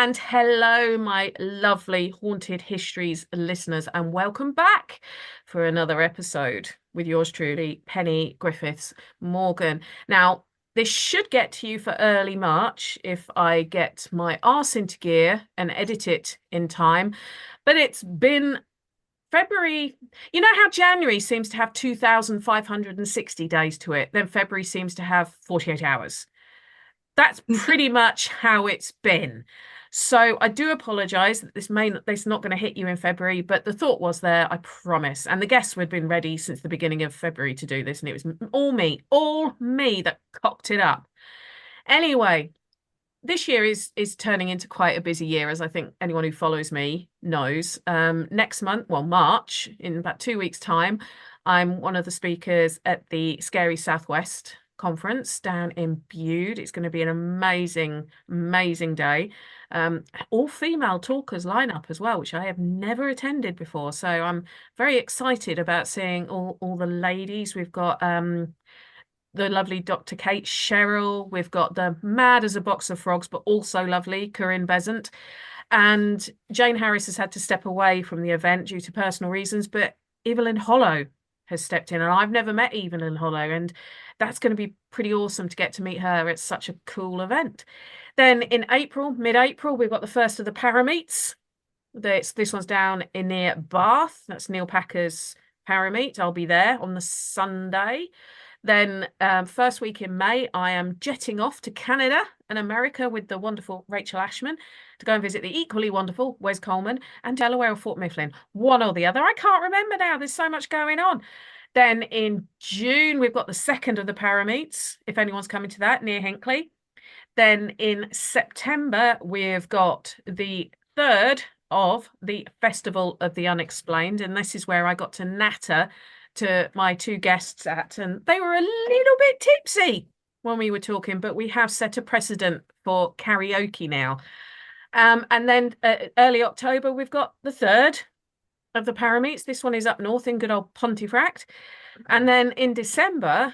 And hello, my lovely Haunted Histories listeners, and welcome back for another episode with yours truly, Penny Griffiths Morgan. Now, this should get to you for early March if I get my arse into gear and edit it in time. But it's been February. You know how January seems to have 2,560 days to it, then February seems to have 48 hours. That's pretty much how it's been. So I do apologise that this not going to hit you in February, but the thought was there, I promise. And the guests had been ready since the beginning of February to do this, and it was all me that cocked it up. Anyway, this year is turning into quite a busy year, as I think anyone who follows me knows. Next month, well, March, in about 2 weeks' time, I'm one of the speakers at the Scary Southwest conference down in Bude. It's going to be an amazing, amazing day. All female talkers lineup as well, which I have never attended before. So I'm very excited about seeing all the ladies. We've got the lovely Dr. Kate Sherrill. We've got the mad as a box of frogs, but also lovely Corinne Besant. And Jane Harris has had to step away from the event due to personal reasons, but Evelyn Hollow has stepped in, and I've never met Evelyn Hollow, and that's going to be pretty awesome to get to meet her. It's such a cool event. Then in April, mid-April, we've got the first of the Parameets. This one's down in near Bath. That's Neil Packer's Parameet. I'll be there on the Sunday. Then first week in May, I am jetting off to Canada and America with the wonderful Rachel Ashman to go and visit the equally wonderful Wes Coleman and Delaware or Fort Mifflin, one or the other. I can't remember now. There's so much going on. Then in June, we've got the second of the Parameets, if anyone's coming to that, near Hinckley. Then in September, we've got the third of the Festival of the Unexplained, and this is where I got to natter to my two guests at, and they were a little bit tipsy when we were talking, but we have set a precedent for karaoke now. And then early October, we've got the third of the Parameets. This one is up north in good old Pontefract. And then in December,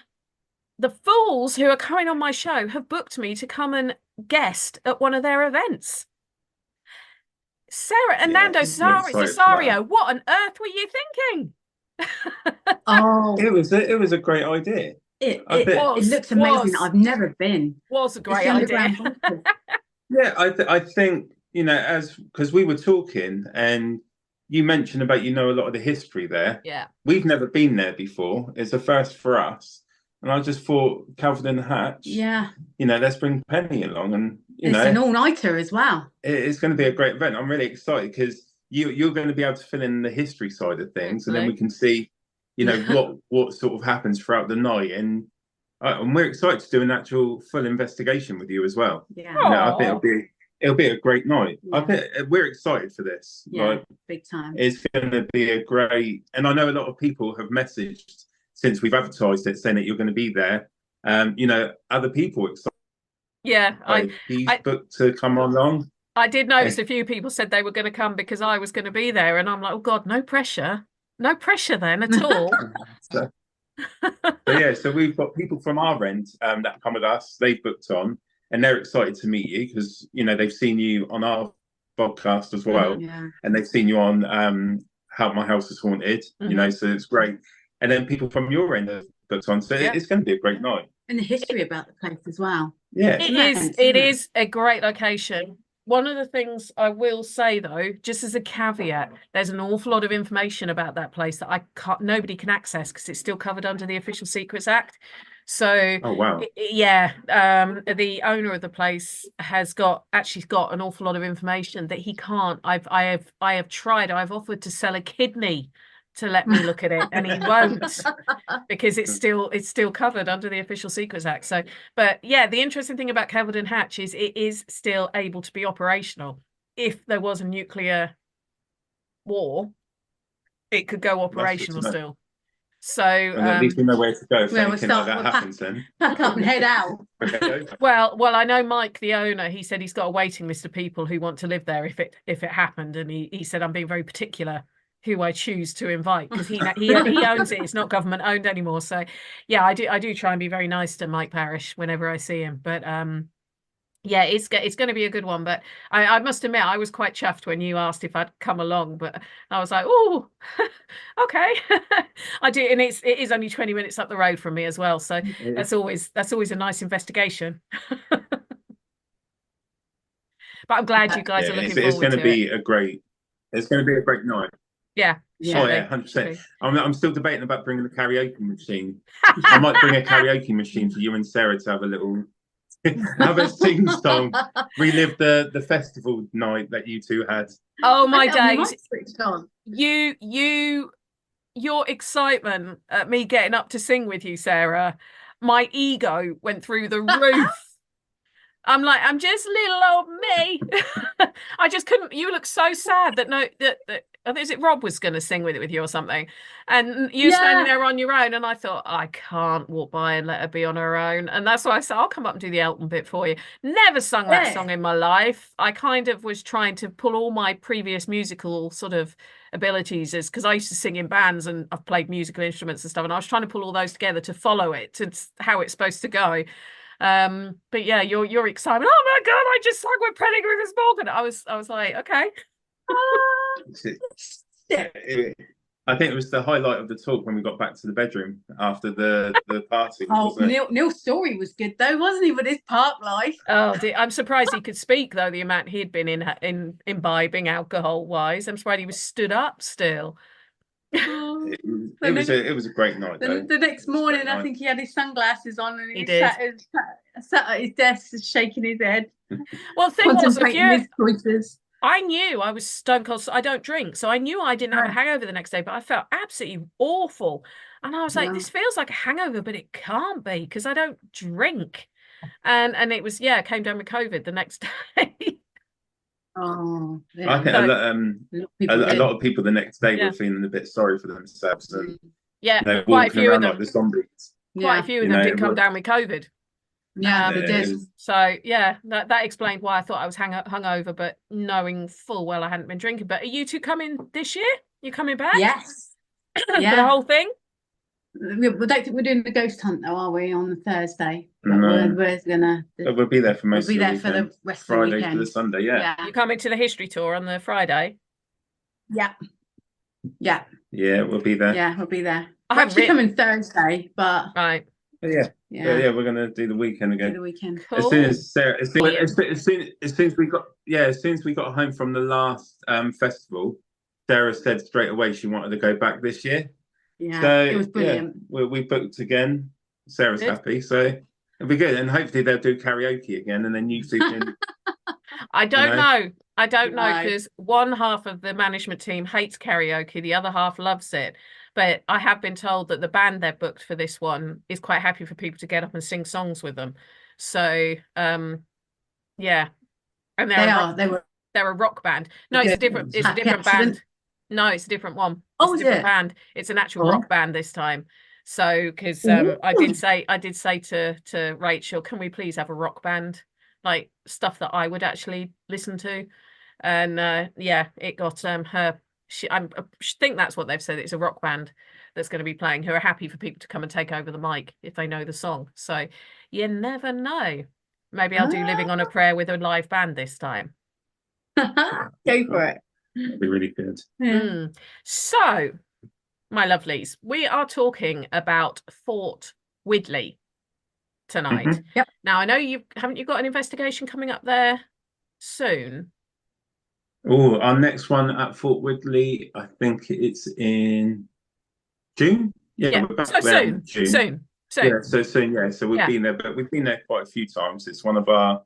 the fools who are coming on my show have booked me to come and guest at one of their events. Sarah and Nando DeSario, what on earth were you thinking? It was a great idea. It looks amazing. I've never been. Was a great idea. Yeah, I think, because we were talking and you mentioned about a lot of the history there. Yeah, we've never been there before. It's a first for us, and I just thought Calvin and Hatch. Yeah, let's bring Penny along, and it's an all-nighter as well. It's going to be a great event. I'm really excited because you're going to be able to fill in the history side of things, and then we can see, what sort of happens throughout the night, and we're excited to do an actual full investigation with you as well. Yeah, I think it'll be a great night. Yeah. I think we're excited for this. Yeah, big time. It's going to be a great, and I know a lot of people have messaged since we've advertised it saying that you're going to be there. Other people excited. Yeah, he's booked to come along. I did notice a few people said they were going to come because I was going to be there, and I'm like, oh God, no pressure then at all. So we've got people from our end that come with us. They've booked on, and they're excited to meet you because they've seen you on our podcast as well, and they've seen you on How My House Is Haunted. So it's great. And then people from your end have booked on, so it's going to be a great night. And the history about the place as well. Yeah, it is a great location. One of the things I will say, though, just as a caveat, there's an awful lot of information about that place that nobody can access because it's still covered under the Official Secrets Act. So, oh wow, the owner of the place has got an awful lot of information that he can't. I have tried. I've offered to sell a kidney to let me look at it, and he won't because it's still covered under the Official Secrets Act. So, but yeah, the interesting thing about Calvin and Hatch is it is still able to be operational. If there was a nuclear war, it could go operational still. So at least we know where to go if anything like that happens. Then pack up and head out. well, I know Mike, the owner. He said he's got a waiting list of people who want to live there if it happened, and he said I'm being very particular who I choose to invite because he owns it. It's not government owned anymore. So yeah, I do try and be very nice to Mike Parrish whenever I see him. But Yeah, it's going to be a good one. But I must admit, I was quite chuffed when you asked if I'd come along. But I was like, oh, okay, I do, and it is only 20 minutes up the road from me as well. So that's always a nice investigation. But I'm glad you guys are looking it's forward going to to be it. it's going to be a great night. Yeah, Oh yeah, 100%. I'm still debating about bringing the karaoke machine. I might bring a karaoke machine for you and Sarah to have a little have a sing song, relive the festival night that you two had. Oh my days! Your excitement at me getting up to sing with you, Sarah. My ego went through the roof. I'm like, I'm just little old me. I just couldn't. You look so sad that is it Rob was going to sing with you or something, and you're standing there on your own. And I thought I can't walk by and let her be on her own, and that's why I said I'll come up and do the Elton bit for you. Never sung that song in my life. I kind of was trying to pull all my previous musical sort of abilities, as because I used to sing in bands and I've played musical instruments and stuff, and I was trying to pull all those together to follow it to how it's supposed to go. But yeah, your excitement. Oh my God, I just sung with Penny Griffiths Morgan. I was like, okay. I think it was the highlight of the talk when we got back to the bedroom after the party. Oh, Neil's story was good though, wasn't he? With his park life. Oh, I'm surprised he could speak though. The amount he'd been in imbibing alcohol wise, I'm surprised he was stood up still. It was a great night. The next morning, I think he had his sunglasses on and he sat at his desk, shaking his head. Well, the thing was, his choices. I knew I was stone cold. So I don't drink, so I knew I didn't have a hangover the next day. But I felt absolutely awful, and I was like, "This feels like a hangover, but it can't be because I don't drink." And it was came down with COVID the next day. Oh, yeah. I think a lot of people the next day were feeling a bit sorry for themselves. And, quite a few of them. Like the zombies. Quite a few of them did come down with COVID. Yeah, they did. So that explained why I thought I was hungover, but knowing full well I hadn't been drinking. But are you two coming this year? You coming back? Yes. For the whole thing? We don't think we're doing the ghost hunt though, are we, on the Thursday? No. We're gonna. We'll be there for most. We'll be there for the rest Friday of the weekend. To the Sunday. Yeah. You coming to the history tour on the Friday? Yeah. Yeah. Yeah, we'll be there. Yeah, we'll be there. I'm actually coming Thursday, but right. Yeah, we're gonna do the weekend again. Do the weekend. Cool. As soon as Sarah, as soon as we got home from the last festival, Sarah said straight away she wanted to go back this year. Yeah, so, it was brilliant. We booked again. Sarah's happy, so it'll be good, and hopefully they'll do karaoke again, and then you two can. I don't know. I don't know because one half of the management team hates karaoke, the other half loves it. But I have been told that the band they've booked for this one is quite happy for people to get up and sing songs with them. So, yeah, and they're a rock band. No, it's a different band. No, it's a different one. It's a different band. It's an actual rock band this time. So, because I did say to Rachel, can we please have a rock band, like stuff that I would actually listen to, and it got her. I think that's what they've said. It's a rock band that's going to be playing, who are happy for people to come and take over the mic if they know the song. So you never know. Maybe I'll do Living on a Prayer with a live band this time. Go for it. That'd be really good. Yeah. So, my lovelies, we are talking about Fort Widley tonight. Mm-hmm. Yep. Now, I know haven't you got an investigation coming up there soon? Oh, our next one at Fort Widley, I think it's in June. Yeah, we're back so there soon. In June. Soon. Yeah, so soon. Yeah, so we've been there, but we've been there quite a few times. It's one of our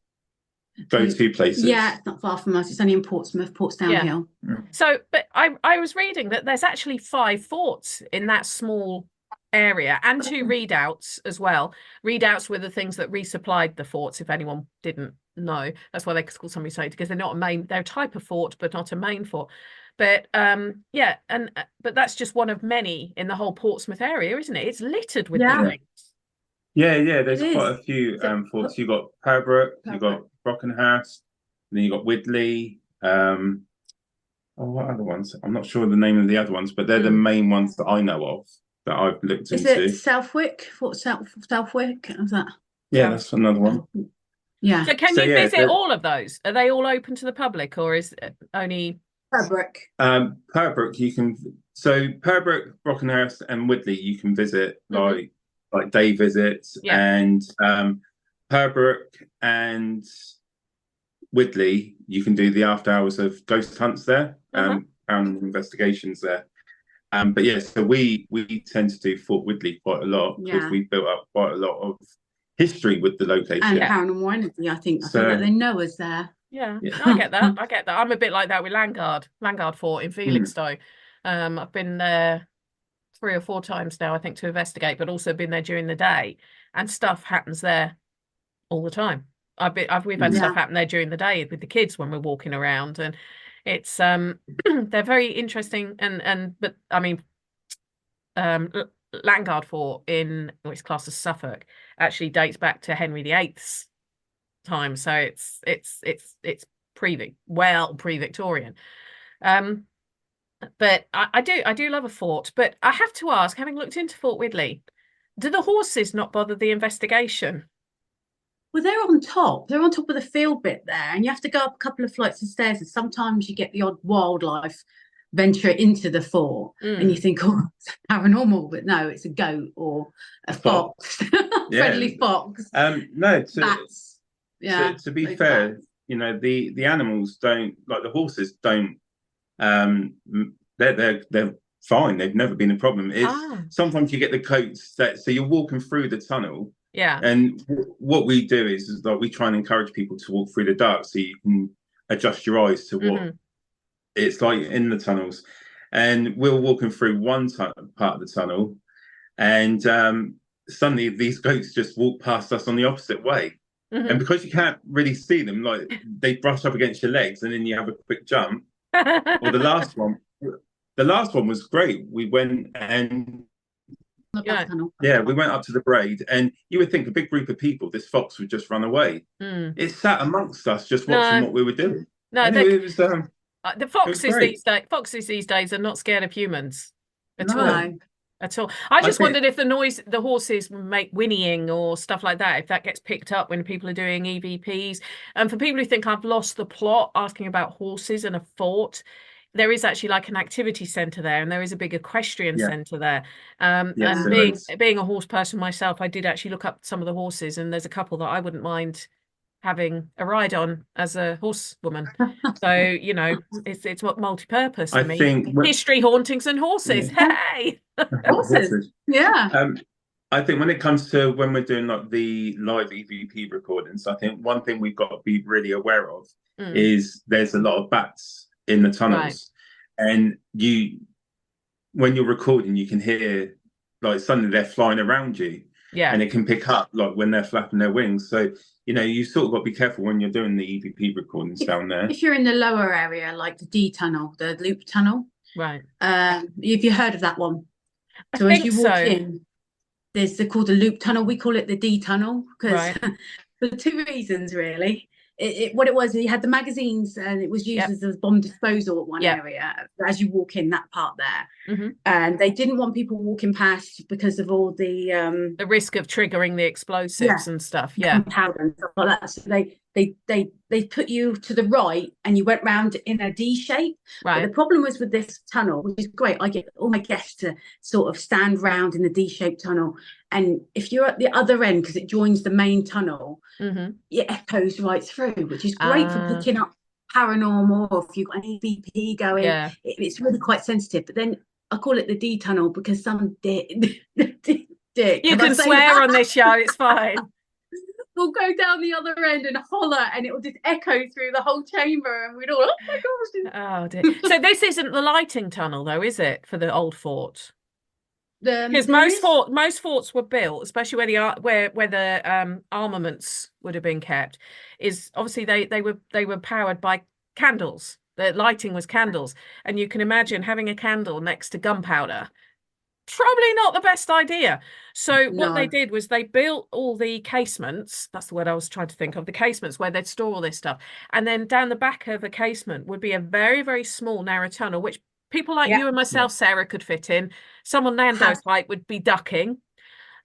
go-to places. Yeah, it's not far from us. It's only in Portsmouth, Portsdown Hill. So, but I was reading that there's actually 5 forts in that small area and 2 redoubts as well. Redoubts were the things that resupplied the forts, if anyone didn't know. That's why they call somebody say, because they're not a main, they're a type of fort, but not a main fort. But but that's just one of many in the whole Portsmouth area, isn't it? It's littered with things. Yeah, there's quite a few forts. You've got Pembroke, you've got Brockenhouse, and then you've got Widley. What other ones? I'm not sure the name of the other ones, but they're the main ones that I know of that I've looked into. Is it Southwick? Fort Southwick? Is that? Yeah, that's another one. Yeah. So can you visit all of those? Are they all open to the public, or is it only Pembroke? Pembroke, you can. So Pembroke, Brockenhurst, and Widley, you can visit like day visits, and Pembroke and Widley, you can do the after hours of ghost hunts there, and investigations there. But yeah, so we tend to do Fort Widley quite a lot because we built up quite a lot of history with the location and paranormal energy. I think that they know us there. Yeah, no, I get that. I get that. I'm a bit like that with Landguard Fort in Felixstowe. I've been there 3 or 4 times now, I think, to investigate, but also been there during the day, and stuff happens there all the time. We've had stuff happen there during the day with the kids when we're walking around, and it's they're very interesting. But I mean, Landguard Fort it's classed as Suffolk, actually dates back to Henry VIII's time, so it's pre-Victorian. But I do love a fort. But I have to ask, having looked into Fort Widley, do the horses not bother the investigation? Well, they're on top of the field bit there, and you have to go up a couple of flights of stairs, and sometimes you get the odd wildlife venture into the fort, and you think, oh, it's paranormal, but no, it's a goat or a fox. Friendly fox. No, to be fair, you know, the animals don't, like the horses don't, they're fine. They've never been a problem. Sometimes you get the coats so you're walking through the tunnel. Yeah. And what we do is like we try and encourage people to walk through the dark so you can adjust your eyes to what it's like in the tunnels. And we're walking through one part of the tunnel, and suddenly these goats just walk past us on the opposite way. And because you can't really see them, like they brush up against your legs, and then you have a quick jump. Or the last one was great. We went and we went up to the braid, and you would think a big group of people, this fox would just run away. It sat amongst us, just watching what we were doing. No, it was the foxes these days are not scared of humans at all. I just wondered if the horses make whinnying or stuff like that, if that gets picked up when people are doing EVPs. And for people who think I've lost the plot asking about horses and a fort, there is actually like an activity centre there, and there is a big equestrian centre there. And being a horse person myself, I did actually look up some of the horses, and there's a couple that I wouldn't mind having a ride on as a horsewoman. So, you know, it's what multi-purpose for me. History, hauntings, and horses. Hey, horses. Yeah. I think when it comes to when we're doing like the live EVP recordings, I think one thing we've got to be really aware of is there's a lot of bats in the tunnels, and when you're recording, you can hear like suddenly they're flying around you, and it can pick up like when they're flapping their wings. So you know, you sort of got to be careful when you're doing the EVP recordings down there. If you're in the lower area, like the D tunnel, the loop tunnel, right? Have you heard of that one? So as you walk in, there's called the loop tunnel. We call it the D tunnel because for 2 reasons really. What it was, you had the magazines, and it was used as a bomb disposal at one area as you walk in that part there. And they didn't want people walking past because of all the risk of triggering the explosives and stuff. Powder and stuff like that. So they put you to the right, and you went round in a D shape. Right. But the problem was with this tunnel, which is great, I get all my guests to sort of stand round in the D-shaped tunnel, and if you're at the other end, because it joins the main tunnel, it echoes right through, which is great for picking up paranormal, or if you've got an EVP going. It's really quite sensitive. But then I call it the D tunnel because some dick. You can swear on this show, it's fine. We'll go down the other end and holler, and it will just echo through the whole chamber, and we'd all, oh my gosh. Oh dear. So this isn't the lighting tunnel though, is it, for the old fort? Because most forts were built, especially where the armaments would have been kept, is obviously they were powered by candles. The lighting was candles, and you can imagine having a candle next to gunpowder. Probably not the best idea. So what they did was they built all the casements. That's the word I was trying to think of. The casements where they'd store all this stuff, and then down the back of a casement would be a very, very small narrow tunnel, which people like you and myself, Sarah, could fit in. Someone Nando's height would be ducking.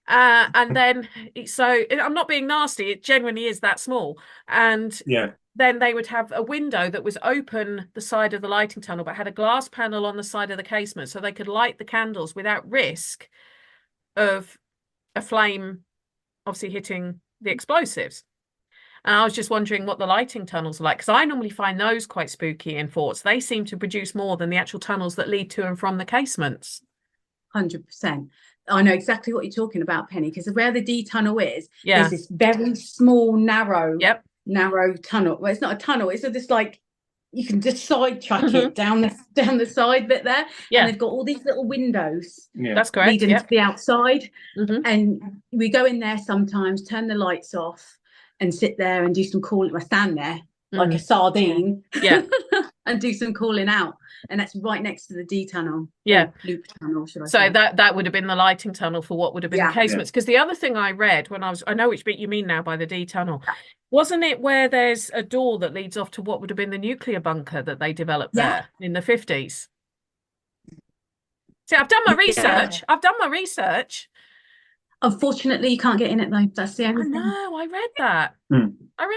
And then, so I'm not being nasty, it genuinely is that small. And then they would have a window that was open the side of the lighting tunnel, but had a glass panel on the side of the casement, so they could light the candles without risk of a flame obviously hitting the explosives. And I was just wondering what the lighting tunnels are like, because I normally find those quite spooky in forts. They seem to produce more than the actual tunnels that lead to and from the casements. 100%. I know exactly what you're talking about, Penny, because where the D tunnel is, there's this very small, narrow tunnel. Well, it's not a tunnel, it's just like you can just sidetrack it down the side bit there. And they've got all these little windows. That's correct. Leading to the outside. And we go in there sometimes, turn the lights off, and sit there and do some calling. I stand there like a sardine, and do some calling out. And that's right next to the D tunnel. Loop tunnel, should I say. So that would have been the lighting tunnel for what would have been the casements. Because the other thing I read when I know which bit you mean now by the D tunnel. Wasn't it where there's a door that leads off to what would have been the nuclear bunker that they developed there in the 50s? See, I've done my research. Unfortunately, you can't get in it though. That's the only thing. No, I read that.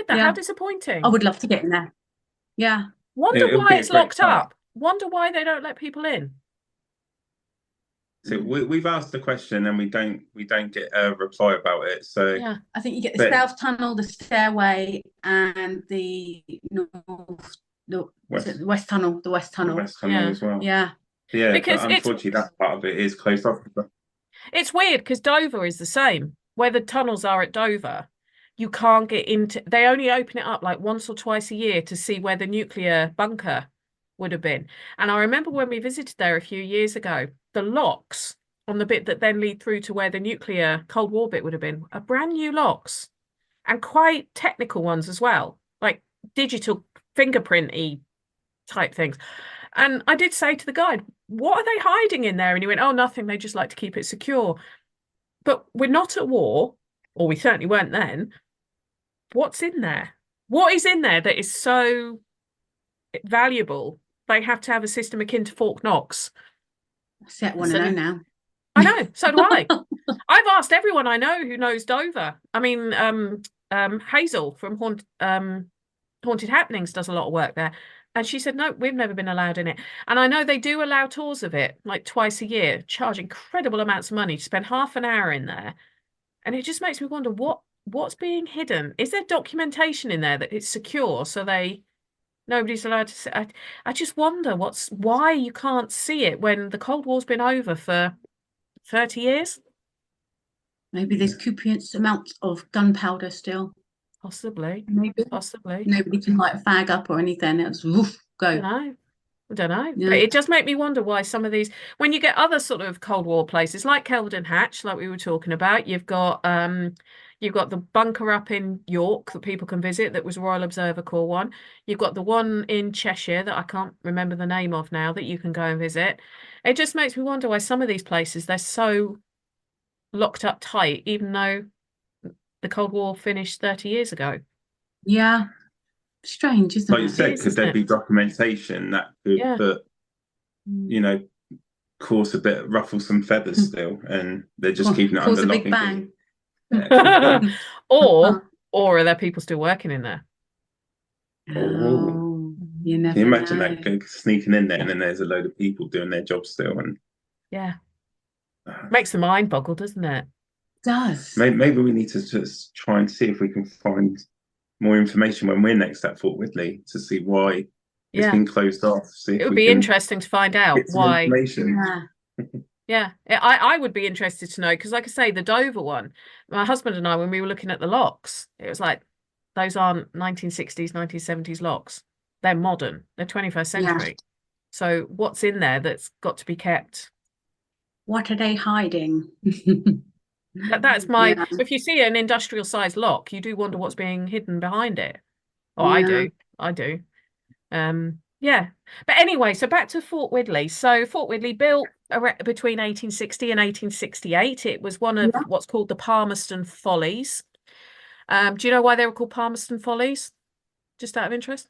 How disappointing. I would love to get in there. Wonder why it's locked up. Wonder why they don't let people in. So we've asked the question and we don't get a reply about it. So I think you get the south tunnel, the stairway, and the west tunnel. The west tunnel as well. Because unfortunately that part of it is closed off. It's weird because Dover is the same. Where the tunnels are at Dover, you can't get into. They only open it up like once or twice a year to see where the nuclear bunker would have been. And I remember when we visited there a few years ago, the locks on the bit that then lead through to where the nuclear Cold War bit would have been are brand new locks, and quite technical ones as well, like digital fingerprint-y type things. And I did say to the guide, what are they hiding in there? And he went, oh, nothing. They just like to keep it secure. But we're not at war, or we certainly weren't then. What's in there? What is in there that is so valuable? They have to have a system akin to Fort Knox. I want to know now. I know, so do I. I've asked everyone I know who knows Dover. I mean, Hazel from Haunted Happenings does a lot of work there. And she said, no, we've never been allowed in it. And I know they do allow tours of it, like twice a year, charge incredible amounts of money to spend half an hour in there. And it just makes me wonder what's being hidden. Is there documentation in there that it's secure so nobody's allowed to see? I just wonder why you can't see it when the Cold War's been over for 30 years. Maybe there's copious amounts of gunpowder still. Possibly. Possibly. Nobody can light a fag up or anything. It's woof, go. I don't know. But it does make me wonder why some of these, when you get other sort of Cold War places like Kelvedon Hatch, like we were talking about, you've got the bunker up in York that people can visit that was Royal Observer Corps one. You've got the one in Cheshire that I can't remember the name of now that you can go and visit. It just makes me wonder why some of these places, they're so locked up tight, even though the Cold War finished 30 years ago. Yeah. Strange, isn't it? Like you said, could there be documentation that could ruffle some feathers still, and they're just keeping it under lock and key? or are there people still working in there? Oh, you never Can you imagine that sneaking in there and then there's a load of people doing their job still? And makes the mind boggle, doesn't it? Does. Maybe we need to just try and see if we can find more information when we're next at Fort Widley to see why it's been closed off. It would be interesting to find out why. I would be interested to know, because like I say, the Dover one, my husband and I, when we were looking at the locks, it was like, those aren't 1960s, 1970s locks. They're modern. They're 21st century. So what's in there that's got to be kept? What are they hiding? That's my. If you see an industrial sized lock, you do wonder what's being hidden behind it. Oh, I do. But anyway, so back to Fort Widley. So Fort Widley built between 1860 and 1868. It was one of what's called the Palmerston Follies. Do you know why they were called Palmerston Follies? Just out of interest.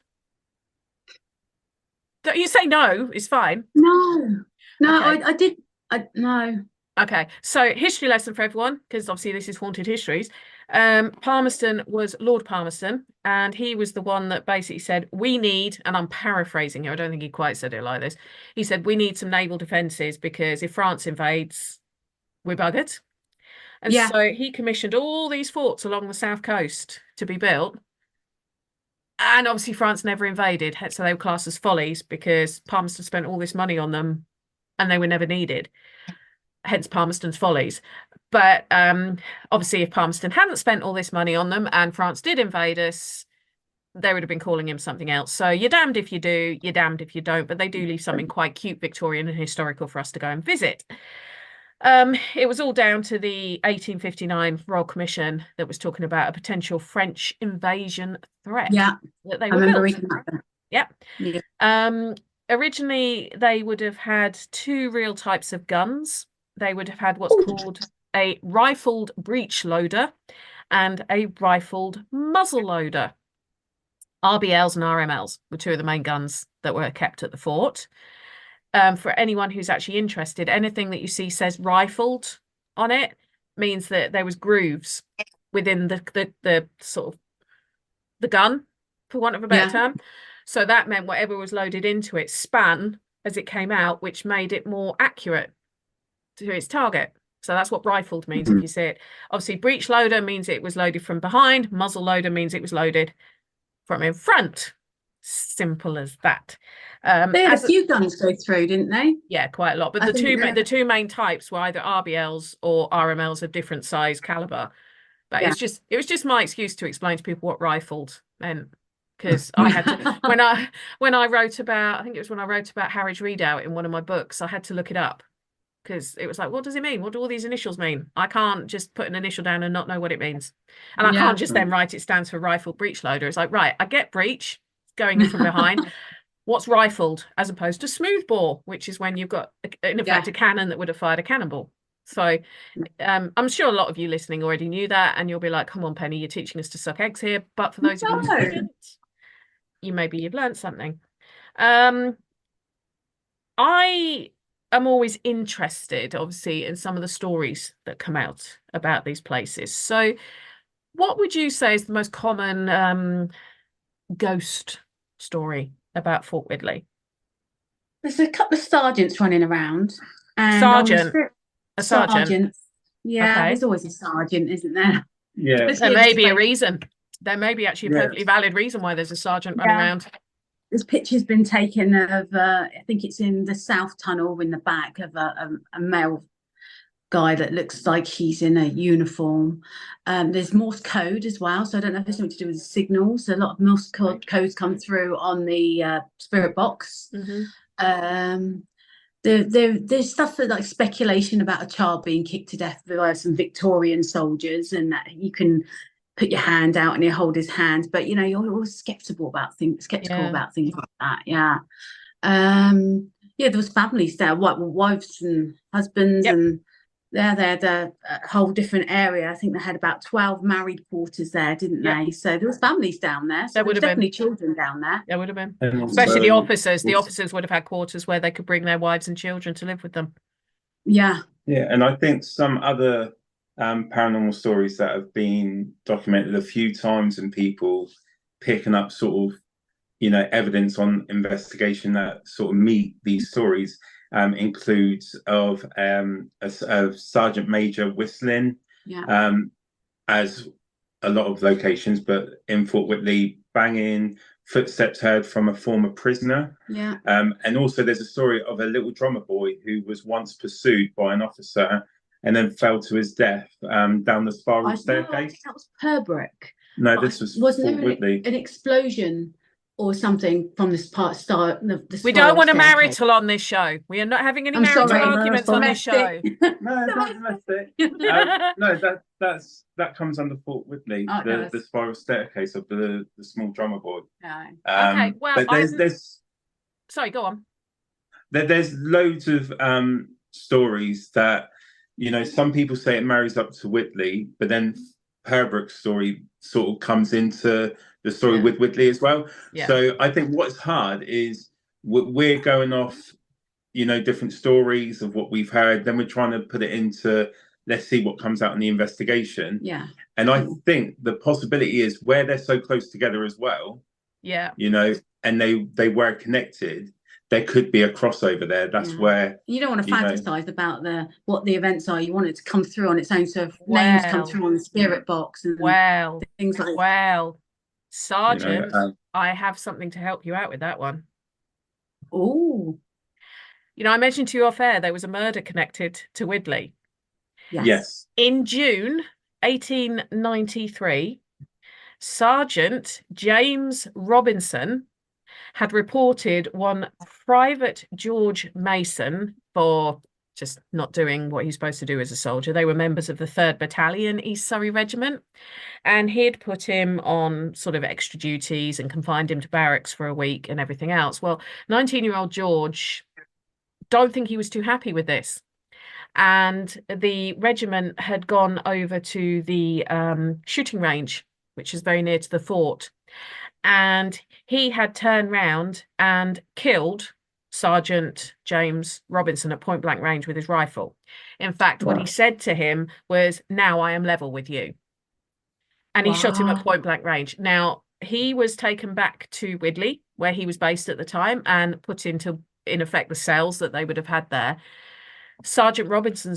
You say no, it's fine. No, okay. no. Okay, so history lesson for everyone, because obviously this is Haunted Histories. Palmerston was Lord Palmerston, and he was the one that basically said, we need, and I'm paraphrasing here, I don't think he quite said it like this. He said, we need some naval defences because if France invades, we're buggered. And so he commissioned all these forts along the south coast to be built. And obviously France never invaded, so they were classed as follies because Palmerston spent all this money on them and they were never needed. Hence Palmerston's follies. But obviously if Palmerston hadn't spent all this money on them and France did invade us, they would have been calling him something else. So you're damned if you do, you're damned if you don't, but they do leave something quite cute, Victorian and historical for us to go and visit. It was all down to the 1859 Royal Commission that was talking about a potential French invasion threat. Yeah, that they I were remember built. reading that. Yeah. Originally, they would have had two real types of guns. They would have had what's called a rifled breech loader and a rifled muzzle loader. RBLs and RMLs were two of the main guns that were kept at the fort. For anyone who's actually interested, anything that you see says rifled on it means that there was grooves within the sort of the gun, for want of a better term. So that meant whatever was loaded into it span as it came out, which made it more accurate to its target. So that's what rifled means if you see it. Obviously, breech loader means it was loaded from behind. Muzzle loader means it was loaded from in front. Simple as that. They had a few guns go through, didn't they? Yeah, quite a lot. But the two main types were either RBLs or RMLs of different size caliber. But it was just my excuse to explain to people what rifled meant. Because I had to when I wrote about, I think it was when I wrote about Harwich Redoubt in one of my books, I had to look it up because it was like, what does it mean? What do all these initials mean? I can't just put an initial down and not know what it means. And I can't just then write it stands for rifle breech loader. It's like, right, I get breech going in from behind. What's rifled as opposed to smoothbore, which is when you've got in effect a cannon that would have fired a cannonball. So I'm sure a lot of you listening already knew that, and you'll be like, come on, Penny, you're teaching us to suck eggs here. But for those of you who didn't, you've learned something. I am always interested, obviously, in some of the stories that come out about these places. So what would you say is the most common ghost story about Fort Widley? There's a couple of sergeants running around. And a sergeant. Yeah, okay. There's always a sergeant, isn't there? Yeah. There may be a reason. There may be actually a perfectly valid reason why there's a sergeant running around. This picture's been taken of, I think it's in the South Tunnel in the back of a male guy that looks like he's in a uniform. There's Morse code as well, so I don't know if there's something to do with the signals. A lot of Morse codes come through on the spirit box. There's stuff that, like, speculation about a child being kicked to death by some Victorian soldiers, and that you can put your hand out and you hold his hand, but you know, you're always skeptical about things like that. There was families there, wives and husbands, and they're a whole different area. I think they had about 12 married quarters there, didn't they? So there was families down there. So there would have definitely been children down there. There would have been, especially the officers. The officers would have had quarters where they could bring their wives and children to live with them. Yeah, and I think some other paranormal stories that have been documented a few times, and people picking up sort of, evidence on investigation that sort of meet these stories, includes of Sergeant Major whistling, as a lot of locations, but in Fort Whitley, banging, footsteps heard from a former prisoner. And also there's a story of a little drummer boy who was once pursued by an officer and then fell to his death down the spiral staircase. That was Pembroke. No, this was Fort Whitley. An explosion or something from this we don't want a marital on this show. We are not having any marital arguments on this show. No, it's not domestic. That comes under Fort Whitley, the spiral staircase of the small drummer boy. Okay, well, there's sorry, go on. There's loads of stories that, some people say it marries up to Whitley, but then Pembroke's story sort of comes into the story with Whitley as well. So I think what's hard is we're going off different stories of what we've heard. Then we're trying to put it into, let's see what comes out in the investigation. Yeah. And I think the possibility is where they're so close together as well. Yeah. And they were connected. There could be a crossover there. That's where you don't want to fantasize about what the events are. You want it to come through on its own. So if names come through on the spirit box and things like that. Sergeant, I have something to help you out with that one. Oh. I mentioned to you off air there was a murder connected to Widley. Yes. In June 1893, Sergeant James Robinson had reported one Private George Mason for just not doing what he's supposed to do as a soldier. They were members of the 3rd Battalion, East Surrey Regiment, and he'd put him on sort of extra duties and confined him to barracks for a week and everything else. Well, 19-year-old George, don't think he was too happy with this. And the regiment had gone over to the shooting range, which is very near to the fort. And he had turned round and killed Sergeant James Robinson at point blank range with his rifle. In fact, what he said to him was, "Now I am level with you." And he shot him at point blank range. Now, he was taken back to Widley, where he was based at the time, and put into, in effect, the cells that they would have had there. Sergeant Robinson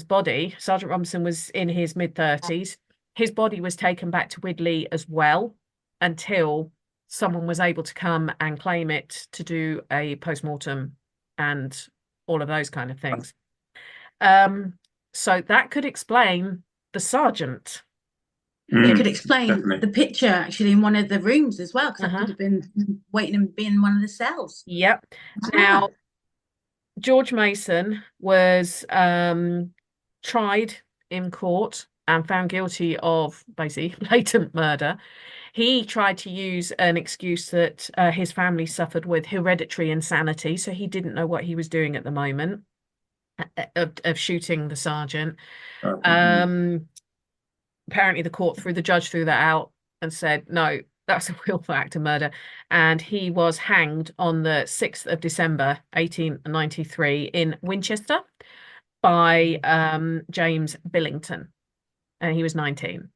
was in his mid-30s. His body was taken back to Widley as well until someone was able to come and claim it to do a post-mortem and all of those kind of things. So that could explain the sergeant. It could explain the picture actually in one of the rooms as well, because I could have been waiting and being in one of the cells. Yep. Now, George Mason was tried in court and found guilty of basically blatant murder. He tried to use an excuse that his family suffered with hereditary insanity, so he didn't know what he was doing at the moment of shooting the sergeant. Apparently the judge threw that out and said, no, that's a willful act of murder. And he was hanged on the 6th of December, 1893 in Winchester by James Billington. And he was 19.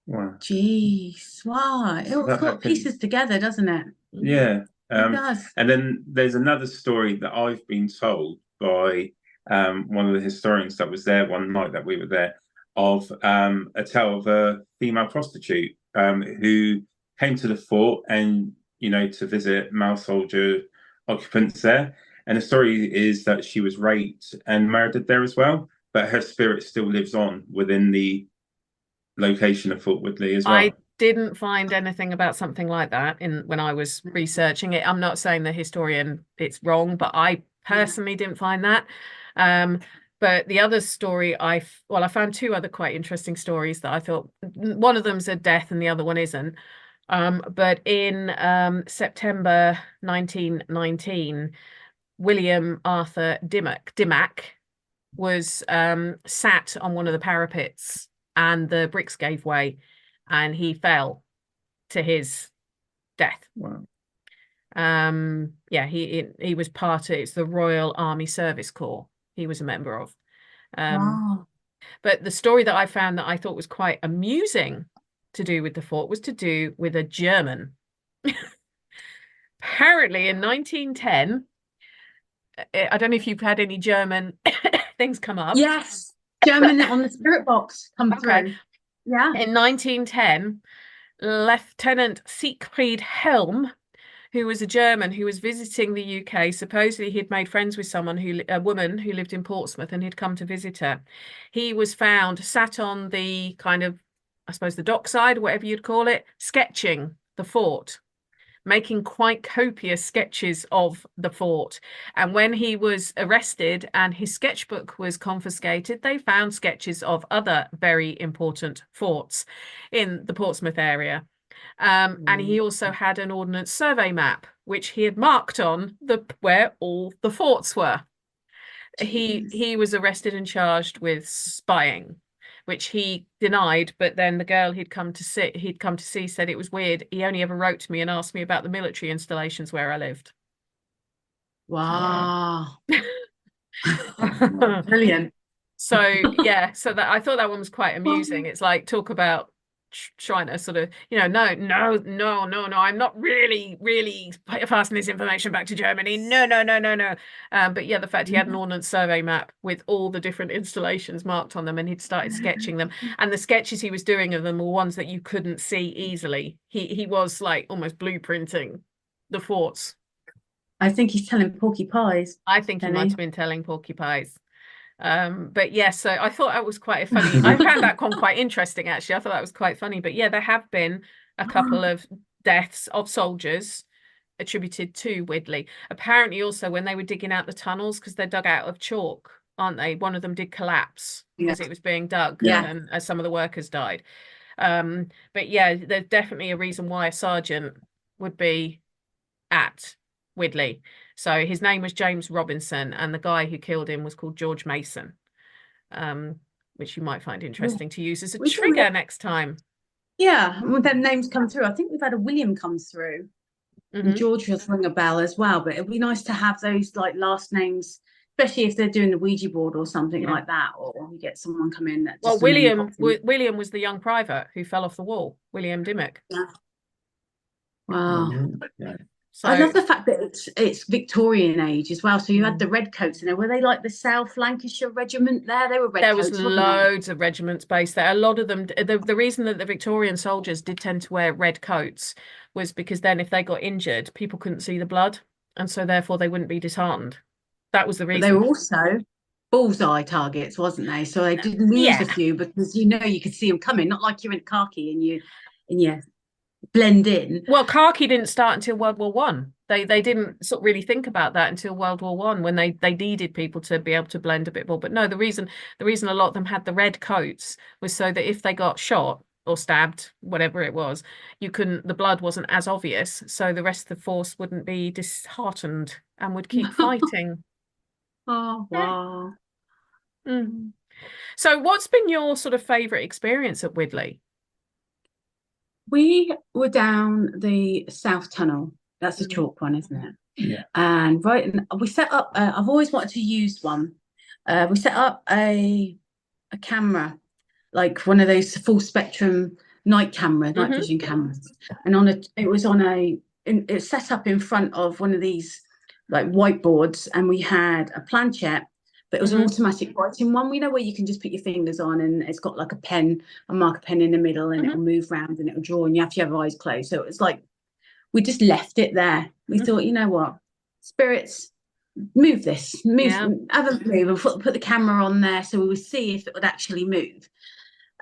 Wow. Jeez. Wow. It all got pieces together, doesn't it? Yeah. It does. And then there's another story that I've been told by one of the historians that was there one night that we were there, of a tale of a female prostitute who came to the fort and, to visit male soldier occupants there. And the story is that she was raped and murdered there as well, but her spirit still lives on within the location of Fort Widley as well. I didn't find anything about something like that when I was researching it. I'm not saying the historian it's wrong, but I personally didn't find that. But the other story, I found 2 other quite interesting stories that I thought, one of them's a death and the other one isn't. But in September 1919, William Arthur Dimmack was sat on one of the parapets and the bricks gave way and he fell to his death. Wow. He was it's the Royal Army Service Corps he was a member of. But the story that I found that I thought was quite amusing to do with the fort was to do with a German. Apparently in 1910, I don't know if you've had any German things come up. Yes, German on the spirit box come through. Yeah. In 1910, Lieutenant Siegfried Helm, who was a German who was visiting the UK. Supposedly he'd made friends with a woman who lived in Portsmouth, and he'd come to visit her. He was found sat on the kind of, I suppose, the dockside, whatever you'd call it, sketching the fort, making quite copious sketches of the fort. And when he was arrested and his sketchbook was confiscated, they found sketches of other very important forts in the Portsmouth area. And he also had an ordnance survey map, which he had marked on where all the forts were. He was arrested and charged with spying, which he denied. But then the girl he'd come to see said it was weird. He only ever wrote to me and asked me about the military installations where I lived. Wow. Brilliant. So yeah, so that I thought that one was quite amusing. It's like, talk about trying to sort of, no, I'm not really passing this information back to Germany. No. But yeah, the fact he had an ordnance survey map with all the different installations marked on them, and he'd started sketching them, and the sketches he was doing of them were ones that you couldn't see easily. He was like almost blueprinting the forts. I think he's telling porcupines. I think he might have been telling porcupines. But yeah, so I thought that was quite funny. I found that one quite interesting, actually. I thought that was quite funny. But yeah, there have been a couple of deaths of soldiers attributed to Widley. Apparently also when they were digging out the tunnels, because they're dug out of chalk, aren't they? One of them did collapse as it was being dug, and as some of the workers died. But yeah, there's definitely a reason why a sergeant would be at Widley. So his name was James Robinson, and the guy who killed him was called George Mason, which you might find interesting to use as a trigger next time. Yeah, when their names come through, I think we've had a William come through. And George will ring a bell as well, but it'd be nice to have those like last names, especially if they're doing the Ouija board or something like that, or you get someone come in that. Well, William was the young private who fell off the wall, William Dimmock. Yeah. Wow. Yeah. So, I love the fact that it's Victorian age as well. So you had the redcoats, and were they like the South Lancashire Regiment there? They were redcoats. There was loads of regiments based there. A lot of them. The reason that the Victorian soldiers did tend to wear red coats was because then if they got injured, people couldn't see the blood, and so therefore they wouldn't be disheartened. That was the reason. But they were also bullseye targets, wasn't they? So they did lose a few because you could see them coming. Not like you're in khaki and you blend in. Well, khaki didn't start until World War One. They didn't sort of really think about that until World War One, when they needed people to be able to blend a bit more. But no, the reason a lot of them had the red coats was so that if they got shot or stabbed, whatever it was, the blood wasn't as obvious, so the rest of the force wouldn't be disheartened and would keep fighting. Oh wow. So what's been your sort of favourite experience at Widley? We were down the South Tunnel. That's the chalk one, isn't it? Yeah. And we set up. I've always wanted to use one. We set up a camera, like one of those full spectrum night vision cameras, and it was set up in front of one of these like whiteboards, and we had a planchette. But it was an automatic writing one, where you can just put your fingers on, and it's got like a marker pen in the middle, and it'll move around and it'll draw, and you have to have your eyes closed. So it was like, we just left it there. We thought, you know what, spirits, have a move, and put the camera on there so we would see if it would actually move.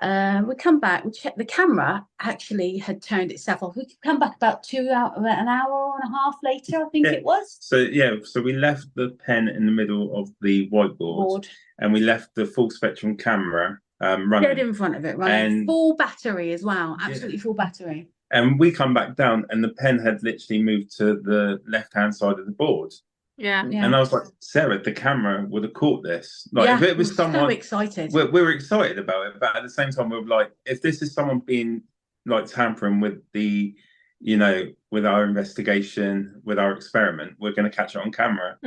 We come back, we checked, the camera actually had turned itself off. We could come back about an hour and a half later, I think it was. So we left the pen in the middle of the whiteboard, and we left the full spectrum camera running. Dead in front of it, running. And full battery as well, absolutely full battery. And we come back down, and the pen had literally moved to the left-hand side of the board. Yeah. And I was like, Sarah, the camera would have caught this. Like, if it was someone, so excited. We were excited about it, but at the same time, we were like, if this is someone being like tampering with with our investigation, with our experiment, we're going to catch it on camera.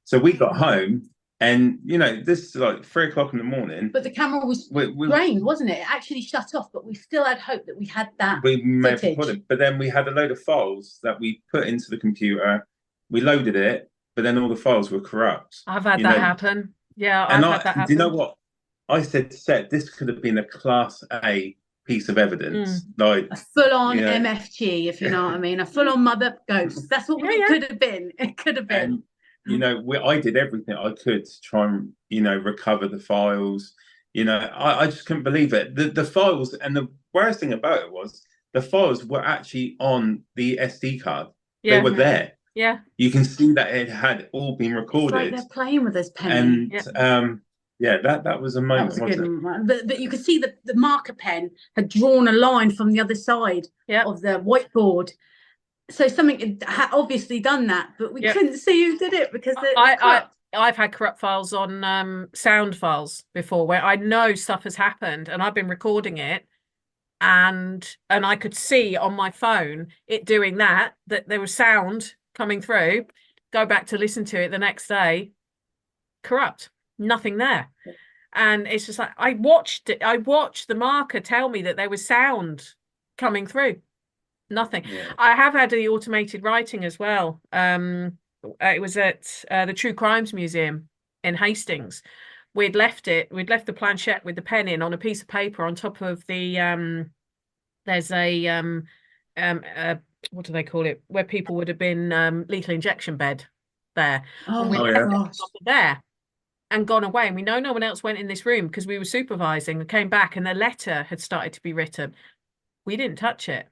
So we got home, and this is like 3 o'clock in the morning. But the camera was drained, wasn't it? It actually shut off, but we still had hope that we had that. We may have put it, but then we had a load of files that we put into the computer. We loaded it. But then all the files were corrupt. I've had that happen. Yeah, I've had that happen. Do you know what? I said to Seth, this could have been a Class A piece of evidence. Like a full-on MFG, if you know what I mean. A full-on mother ghost. That's what it could have been. It could have been. And, I did everything I could to try and, recover the files. I just couldn't believe it. The files, and the worst thing about it was the files were actually on the SD card. They were there. Yeah, you can see that it had all been recorded. It's like they're playing with this pen. And that was a moment. That was a good one. But you could see the marker pen had drawn a line from the other side of the whiteboard. So something had obviously done that, but we couldn't see who did it because I've had corrupt files on sound files before, where I know stuff has happened and I've been recording it. And I could see on my phone it doing that there was sound coming through, go back to listen to it the next day, corrupt, nothing there. And it's just like, I watched the marker tell me that there was sound coming through. Nothing. Yeah. I have had the automated writing as well. It was at the True Crimes Museum in Hastings. We'd left the planchette with the pen in on a piece of paper on top of the there's a what do they call it, where people would have been lethal injection bed there. Oh, we yeah. there and gone away, and we know no one else went in this room because we were supervising and came back and a letter had started to be written. We didn't touch it.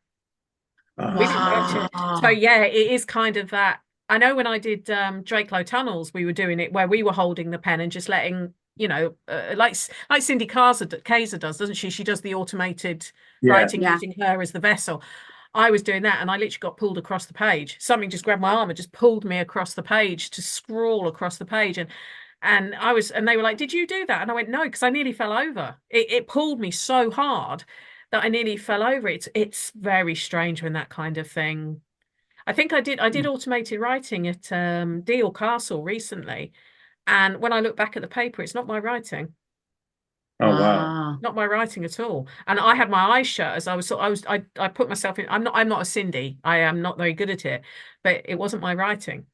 Oh, We didn't touch it. So yeah, it is kind of that. I know when I did Drakelow Tunnels, we were doing it where we were holding the pen and just letting, like Cindy Kaiser does, doesn't she? She does the automated writing using her as the vessel. I was doing that and I literally got pulled across the page. Something just grabbed my arm and just pulled me across the page to scrawl across the page. And they were like, "Did you do that?" And I went, "No," because I nearly fell over. It pulled me so hard that I nearly fell over. It's very strange when that kind of thing. I think I did automated writing at Deal Castle recently, and when I look back at the paper, it's not my writing. Oh wow. Not my writing at all. And I had my eyes shut as I put myself in. I'm not a Cindy. I am not very good at it, but it wasn't my writing.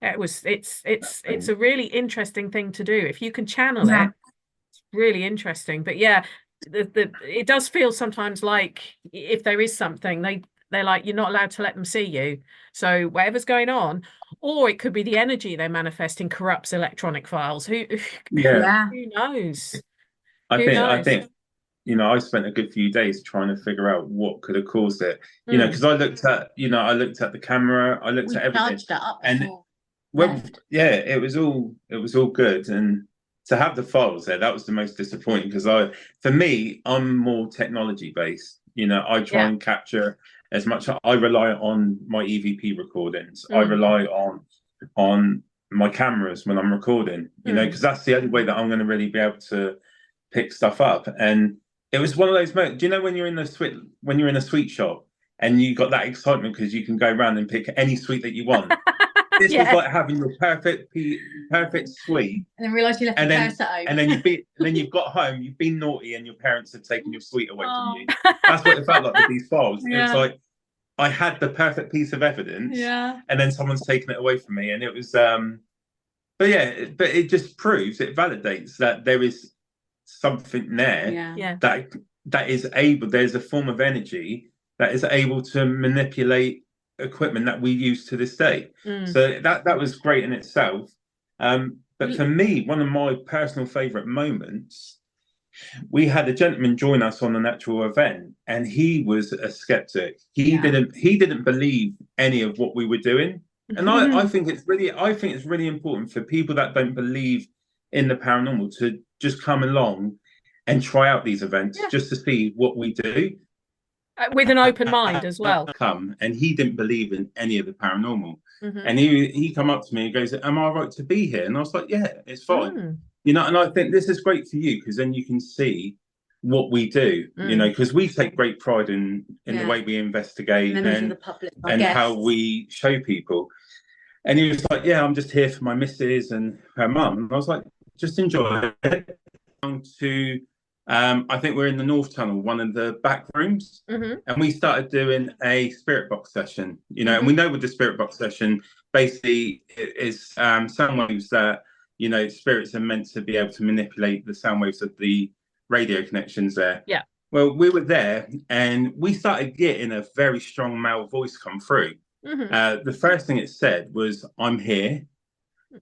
It's a really interesting thing to do. If you can channel it, it's really interesting. But yeah, it does feel sometimes like if there is something, they're like, you're not allowed to let them see you. So whatever's going on, or it could be the energy they're manifesting corrupts electronic files. Who knows? I think I spent a good few days trying to figure out what could have caused it. Because I looked at the camera, I looked at everything, and it was all good. And to have the files there, that was the most disappointing because for me, I'm more technology based. I try and capture as much. I rely on my EVP recordings. I rely on my cameras when I'm recording. Because that's the only way that I'm going to really be able to pick stuff up. And it was one of those moments. Do you know when you're in a sweet shop and you got that excitement because you can go around and pick any sweet that you want? This was like having your perfect sweet, and then realise you left your purse at home. And then you've got home, you've been naughty, and your parents have taken your sweet away from you. That's what it felt like with these files. It was like I had the perfect piece of evidence, and then someone's taken it away from me, and it was. But it just proves, it validates that there is something there that is able. There's a form of energy that is able to manipulate equipment that we use to this day. So that was great in itself. But for me, one of my personal favorite moments, we had a gentleman join us on an actual event, and he was a skeptic. He didn't believe any of what we were doing. And I think it's really important for people that don't believe in the paranormal to just come along and try out these events just to see what we do. With an open mind as well. And he didn't believe in any of the paranormal. And he come up to me and goes, "Am I right to be here?" And I was like, "Yeah, it's fine." And I think this is great for you because then you can see what we do, because we take great pride in the way we investigate and how we show people. And he was like, "Yeah, I'm just here for my missus and her mum." And I was like, "Just enjoy it." To I think we're in the North Tunnel, one of the back rooms, and we started doing a spirit box session. And we know with the spirit box session, basically, it is sound waves that spirits are meant to be able to manipulate the sound waves of the radio connections there. Yeah. Well, we were there, and we started getting a very strong male voice come through. The first thing it said was, "I'm here."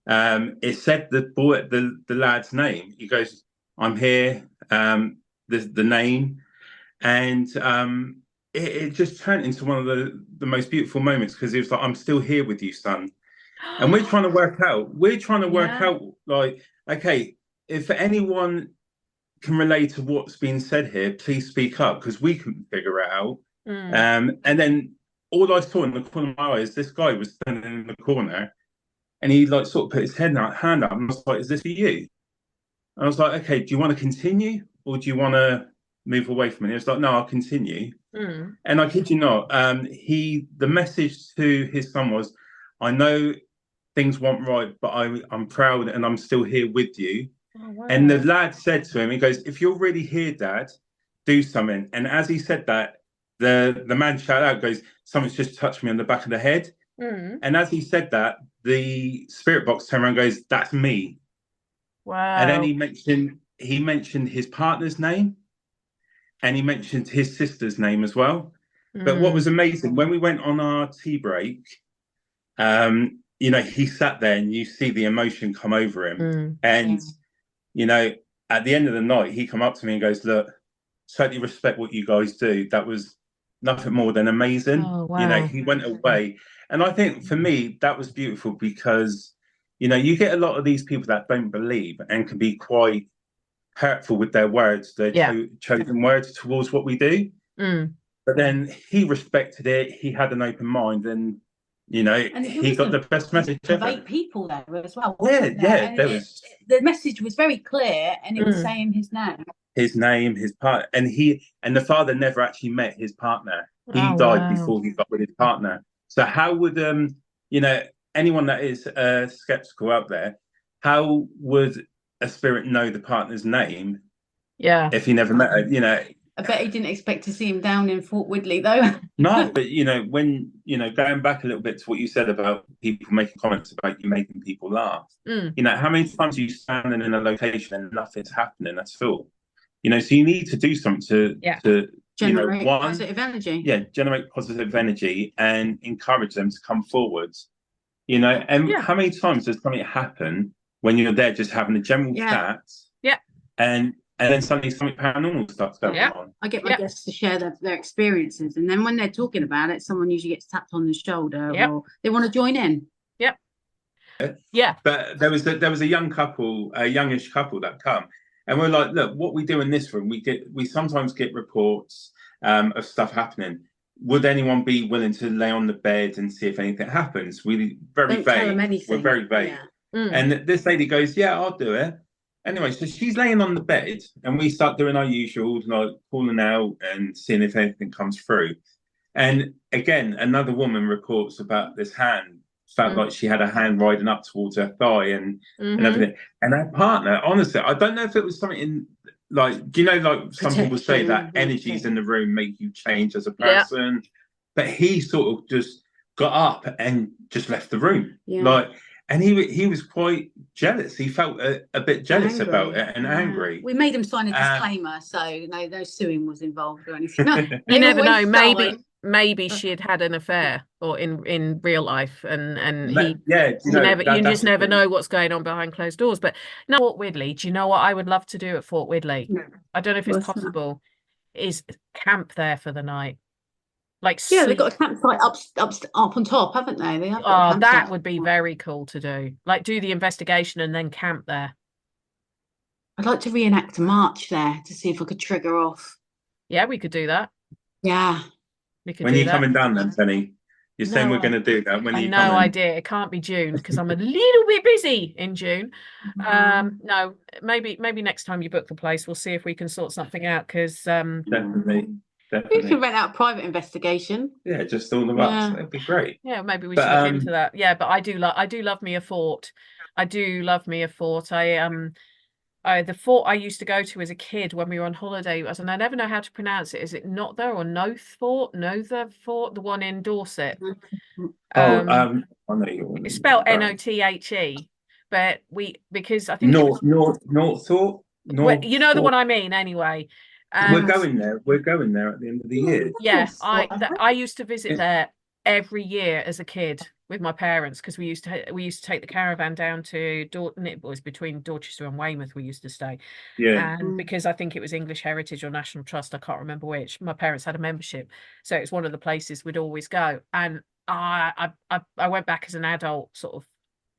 It said the lad's name. He goes, "I'm here." The name, and it just turned into one of the most beautiful moments because he was like, "I'm still here with you, son." And we're trying to work out. Like, okay, if anyone can relate to what's being said here, please speak up because we couldn't figure it out. And then all I saw in the corner of my eyes, this guy was standing in the corner, and he like sort of put his hand up, and I was like, "Is this for you?" I was like, "Okay, do you want to continue or do you want to move away from it?" He was like, "No, I'll continue." And I kid you not, the message to his son was, "I know things weren't right, but I'm proud and I'm still here with you. Oh, wow. And the lad said to him, he goes, if you're really here, Dad, do something. And as he said that, the man shouted out, goes, something's just touched me on the back of the head. And as he said that, the spirit box turned around and goes, that's me. Wow. And then he mentioned his partner's name, and he mentioned his sister's name as well. But what was amazing, when we went on our tea break, you know, he sat there and you see the emotion come over him. And, you know, at the end of the night, he come up to me and goes, look, totally respect what you guys do. That was nothing more than amazing. Oh, wow. You know, he went away. And I think for me, that was beautiful because, you know, you get a lot of these people that don't believe and can be quite hurtful with their words, their chosen words towards what we do. But then he respected it. He had an open mind, and you know, and he got the best message ever. 8 people there as well. There was. The message was very clear, and it was saying his name, his partner, and the father never actually met his partner. He died before he got with his partner. So how would you know, anyone that is skeptical out there, how would a spirit know the partner's name? Yeah, if he never met her, you know. I bet he didn't expect to see him down in Fort Widley, though. No, but you know, when you know, going back a little bit to what you said about people making comments about you making people laugh, you know, how many times are you standing in a location and nothing's happening at all? You know, so you need to do something to generate positive energy. Yeah, generate positive energy and encourage them to come forwards. You know, and how many times does something happen when you're there just having a general chat? Yeah. And then suddenly something paranormal starts going on. I get my guests to share their experiences, and then when they're talking about it, someone usually gets tapped on the shoulder or they want to join in. Yeah. But there was a young couple, a youngish couple that come, and we're like, look, what we do in this room, we sometimes get reports of stuff happening. Would anyone be willing to lay on the bed and see if anything happens? We're very vague. Yeah. And this lady goes, yeah, I'll do it. Anyway, so she's laying on the bed and we start doing our usual, like calling out and seeing if anything comes through. And again, another woman reports about this hand, felt like she had a hand riding up towards her thigh and everything. And her partner, honestly, I don't know if it was something in, like, do you know, like some people say that energies in the room make you change as a person? But he sort of just got up and just left the room. Like, and he was quite jealous. He felt a bit jealous about it and angry. We made him sign a disclaimer, so no suing was involved or anything. You never know. Maybe she had an affair, or in real life, and he. You just never know what's going on behind closed doors. But now, Fort Widley. Do you know what I would love to do at Fort Widley? No. I don't know if it's possible. Is camp there for the night. Like, they've got a campsite up on top, haven't they? That would be very cool to do. Like, do the investigation and then camp there. I'd like to reenact a march there to see if I could trigger off. Yeah, we could do that. Yeah, we could. When are you coming down then, Penny? You're saying we're going to do that. When are you coming? No idea. It can't be June because I'm a little bit busy in June. No, maybe next time you book the place, we'll see if we can sort something out. Because definitely. We could rent out a private investigation. Yeah, just all of us. That'd be great. Yeah, maybe we should look into that. Yeah, but I do love me a fort. I do love me a fort. The fort I used to go to as a kid when we were on holiday, and I never know how to pronounce it. Is it Nother or Noth Fort? Nother Fort, the one in Dorset. I know you're. It's spelled Nothe, but because I think North Fort. You know the one I mean, anyway. We're going there at the end of the year. Yeah, I used to visit there every year as a kid with my parents, because we used to take the caravan down to it was between Dorchester and Weymouth we used to stay. Yeah. And because I think it was English Heritage or National Trust, I can't remember which, my parents had a membership, so it's one of the places we'd always go. And I went back as an adult, sort of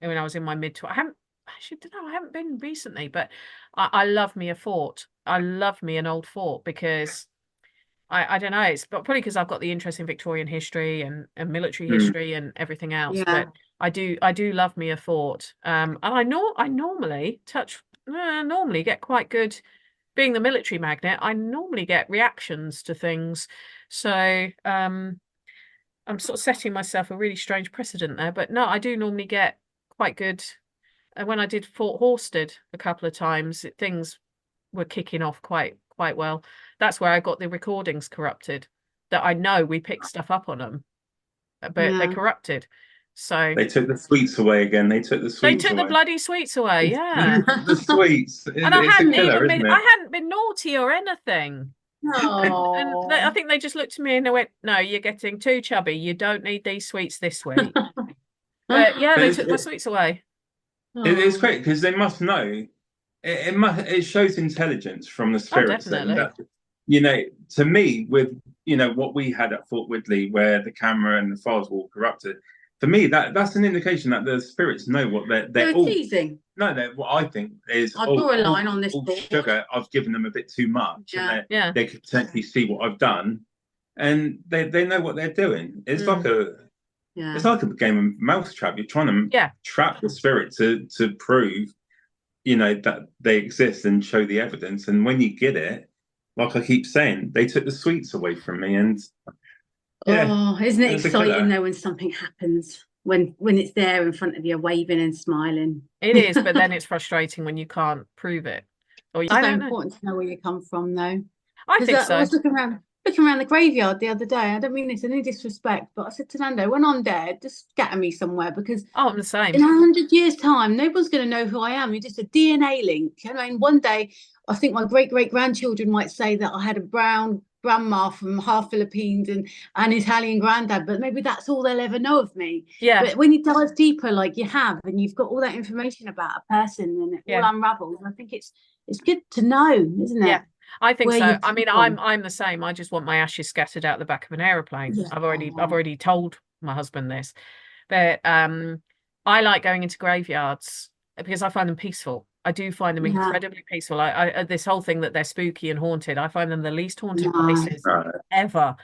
when I was in my mid-20s. I haven't been recently, but I love me a fort. I love me an old fort because I don't know, it's probably because I've got the interest in Victorian history and military history and everything else. But I do love me a fort. And I normally get quite good, being the military magnet. I normally get reactions to things. So I'm sort of setting myself a really strange precedent there. But no, I do normally get quite good. And when I did Fort Horsted a couple of times, things were kicking off quite well. That's where I got the recordings corrupted. That I know we picked stuff up on them, but they corrupted. So they took the sweets away again. They took the sweets away. the bloody sweets away. Yeah, the sweets. And I hadn't even been. I hadn't been naughty or anything. Oh. And I think they just looked at me and they went, "No, you're getting too chubby. You don't need these sweets this week." But yeah, they took my sweets away. It's great because they must know. It shows intelligence from the spirits. That, to me, with what we had at Fort Widley, where the camera and the files were all corrupted. For me, that's an indication that the spirits know what they're all teasing. No, what I think is I'll draw a line on this board. Sugar. I've given them a bit too much. Yeah. And they could potentially see what I've done, and they know what they're doing. It's like it's like a game of mousetrap. You're trying to trap the spirit to prove, that they exist and show the evidence. And when you get it, like I keep saying, they took the sweets away from me, and. Yeah, isn't it exciting though when something happens, when it's there in front of you, waving and smiling? It is, but then it's frustrating when you can't prove it. Or it's so important to know where you come from, though. I think so. I was looking around the graveyard the other day. I don't mean this in any disrespect, but I said to Nando, when I'm dead, just scatter me somewhere, because I'm the same. In 100 years' time, no one's going to know who I am. You're just a DNA link. I mean, one day, I think my great-great-grandchildren might say that I had a brown grandma from half Philippines and an Italian granddad, but maybe that's all they'll ever know of me. Yeah. But when you dive deeper, like you have, and you've got all that information about a person, and it all unravels. I think it's good to know, isn't it? Yeah, I think so. I mean, I'm the same. I just want my ashes scattered out the back of an aeroplane. Yeah. I've already told my husband this, but I like going into graveyards because I find them peaceful. I do find them incredibly peaceful. I this whole thing that they're spooky and haunted, I find them the least haunted places ever.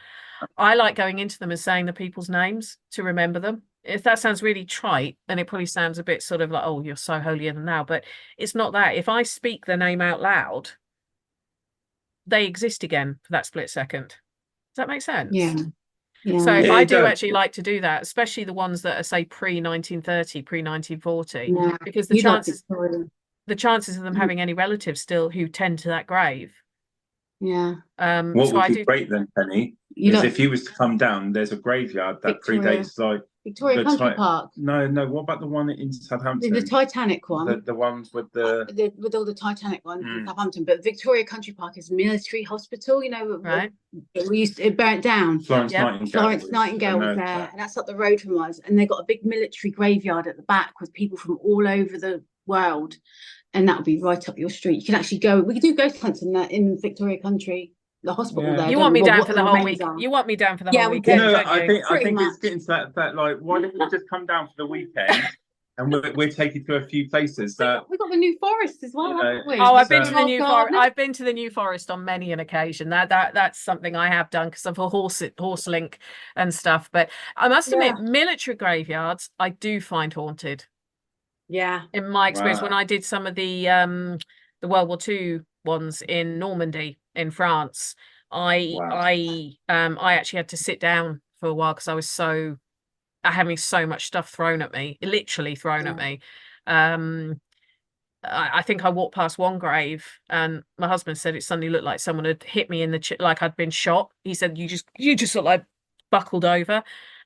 I like going into them and saying the people's names to remember them. If that sounds really trite, then it probably sounds a bit sort of like, oh, you're so holier than thou. But it's not that. If I speak their name out loud, they exist again for that split second. Does that make sense? Yeah. So I do actually like to do that, especially the ones that are, say, pre-1930, pre-1940, because the chances of them having any relatives still who tend to that grave. Yeah. What would be great then, Penny, is if you was to come down, there's a graveyard that predates like Victoria Country Park. No. What about the one in Southampton? The Titanic one. The ones with with all the Titanic ones in Southampton. But Victoria Country Park is a military hospital. Right. It burnt down. Florence Nightingale was there, and that's up the road from us. And they got a big military graveyard at the back with people from all over the world, and that would be right up your street. You can actually go. We could do ghost hunts in Victoria Country. The hospital there. You want me down for the whole week? You want me down for the whole weekend? No, I think it's getting to that like, why don't you just come down for the weekend and we'll take you to a few places that we got the New Forest as well, haven't we? Oh, I've been to the New Forest. I've been to the New Forest on many an occasion. That's something I have done because of a horse link and stuff. But I must admit, military graveyards I do find haunted. Yeah. In my experience, when I did some of the World War II ones in Normandy in France, I actually had to sit down for a while because I was having so much stuff thrown at me, literally thrown at me. I think I walked past one grave and my husband said it suddenly looked like someone had hit me in the like I'd been shot. He said you just look like buckled over.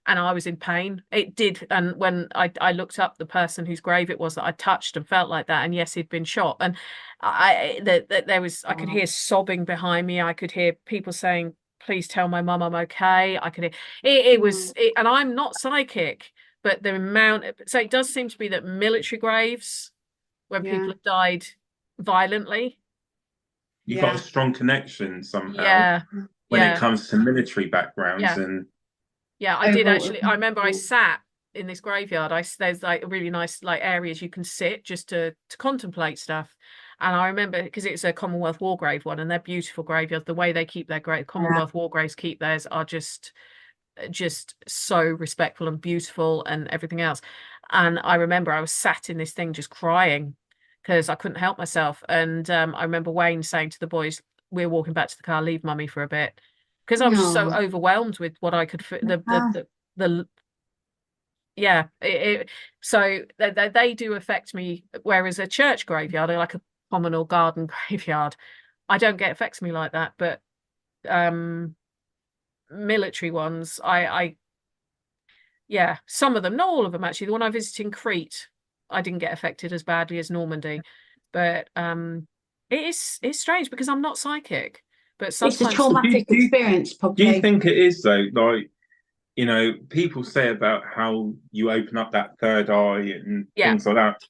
And I was in pain. It did. And when I looked up the person whose grave it was that I touched and felt like that, and yes, he'd been shot. And I could hear sobbing behind me. I could hear people saying, "Please tell my mum I'm okay." I could hear and I'm not psychic, but the amount. So it does seem to be that military graves, when people have died violently, you've got a strong connection somehow. When it comes to military backgrounds and. Yeah, I did actually. I remember I sat in this graveyard. There's like really nice like areas you can sit just to contemplate stuff. And I remember because it's a Commonwealth War grave one, and they're beautiful graveyards. The way they keep their Commonwealth War graves keep theirs are just so respectful and beautiful and everything else. And I remember I was sat in this thing just crying because I couldn't help myself. And I remember Wayne saying to the boys, "We're walking back to the car. Leave Mummy for a bit." Because I was so overwhelmed with what I could the Yeah, so they do affect me, whereas a church graveyard, or like a communal garden graveyard, I don't get affects me like that. But military ones, yeah, some of them, not all of them actually. The one I visited in Crete, I didn't get affected as badly as Normandy, but it's strange because I'm not psychic, but it's a sometimes traumatic experience, Do you probably. think it is though? Like, you know, people say about how you open up that third eye and things like that.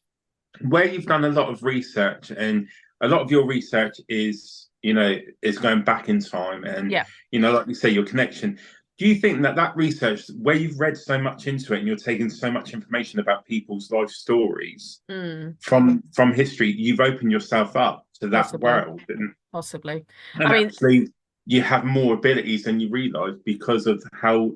Where you've done a lot of research, and a lot of your research is, you know, is going back in time, and you know, like you say, your connection. Do you think that that research, where you've read so much into it, and you're taking so much information about people's life stories from history, you've opened yourself up to that world, and possibly, and I mean, actually, you have more abilities than you realise because of how,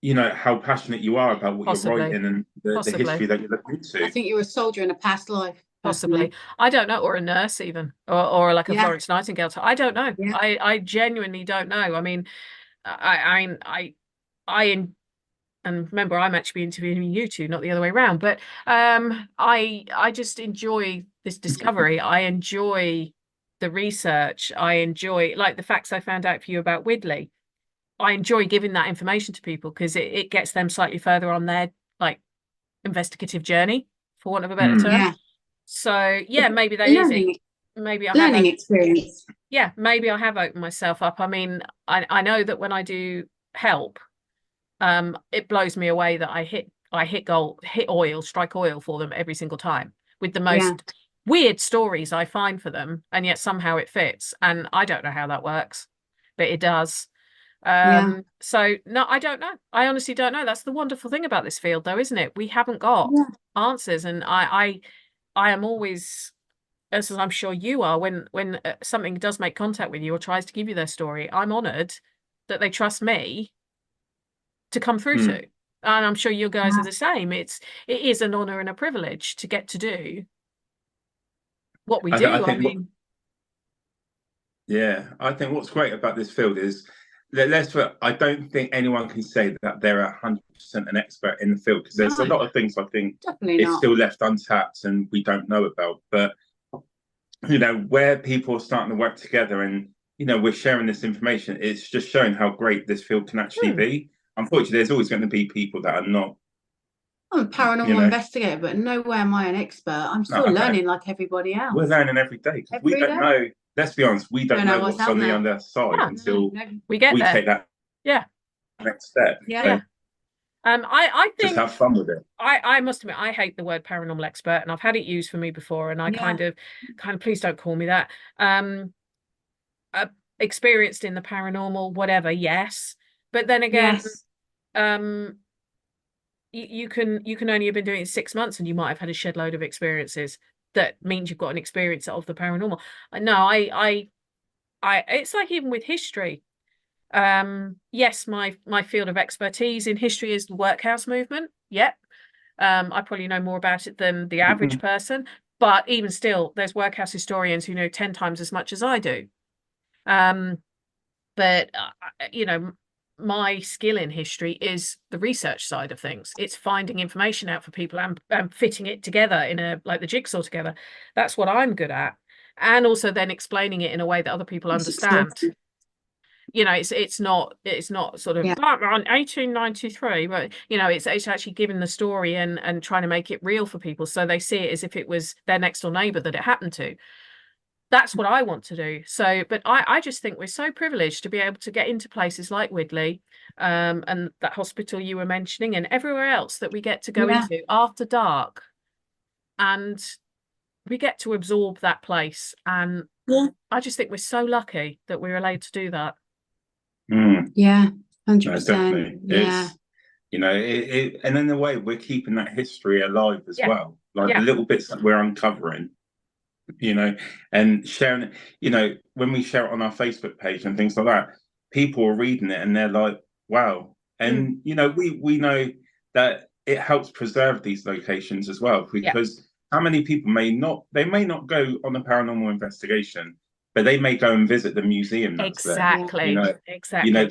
you know, how passionate you are about what you're writing and the history that you're looking into. I think you're a soldier in a past life. Possibly. I don't know, or a nurse even, or like a Florence Nightingale. I don't know. I genuinely don't know. I mean, I and remember, I'm actually interviewing you two, not the other way around. But I just enjoy this discovery. I enjoy the research. I enjoy, like, the facts I found out for you about Widley. I enjoy giving that information to people because it gets them slightly further on their, like, investigative journey, for want of a better term. So yeah, maybe that is it. Maybe I learning experience. Yeah, maybe I have opened myself up. I mean, I know that when I do help, it blows me away that I hit gold, strike oil for them every single time with the most weird stories I find for them, and yet somehow it fits. And I don't know how that works, but it does. So no, I don't know. I honestly don't know. That's the wonderful thing about this field, though, isn't it? We haven't got answers, and I am always, as I'm sure you are, when something does make contact with you or tries to give you their story, I'm honoured that they trust me to come through to. And I'm sure you guys are the same. It is an honour and a privilege to get to do what we do. I mean, I think what's great about this field is, I don't think anyone can say that they're 100% an expert in the field, because there's a lot of things I think it's still left untapped and we don't know about. But, you know, where people are starting to work together and, you know, we're sharing this information, it's just showing how great this field can actually be. Unfortunately, there's always going to be people that are not. I'm a paranormal investigator, but nowhere am I an expert. I'm still learning like everybody else. We're learning every day because we don't know. Let's be honest, we don't know what's on the other side until we take that next step. I think just have fun with it. I must admit, I hate the word paranormal expert, and I've had it used for me before, and I kind of please don't call me that. Experienced in the paranormal, whatever, yes. But then again, you can only have been doing it 6 months, and you might have had a shed load of experiences. That means you've got an experience of the paranormal. No, I it's like even with history. Yes, my field of expertise in history is the workhouse movement. Yep. I probably know more about it than the average person, but even still, there's workhouse historians who know 10 times as much as I do. But you know, my skill in history is the research side of things. It's finding information out for people and fitting it together in a, like the jigsaw together. That's what I'm good at. And also then explaining it in a way that other people understand. You know, it's not sort of Batman 1893, but you know, it's actually giving the story and trying to make it real for people so they see it as if it was their next door neighbor that it happened to. That's what I want to do. So, but I just think we're so privileged to be able to get into places like Widley, and that hospital you were mentioning, and everywhere else that we get to go into after dark, and we get to absorb that place. And I just think we're so lucky that we're allowed to do that. 100%. It's, you know, and in a way we're keeping that history alive as well, like the little bits that we're uncovering, you know, and sharing it. You know, when we share it on our Facebook page and things like that, people are reading it and they're like, wow. And you know, we know that it helps preserve these locations as well, because how many people may not go on a paranormal investigation, but they may go and visit the museum that's there. You know, exactly. You know,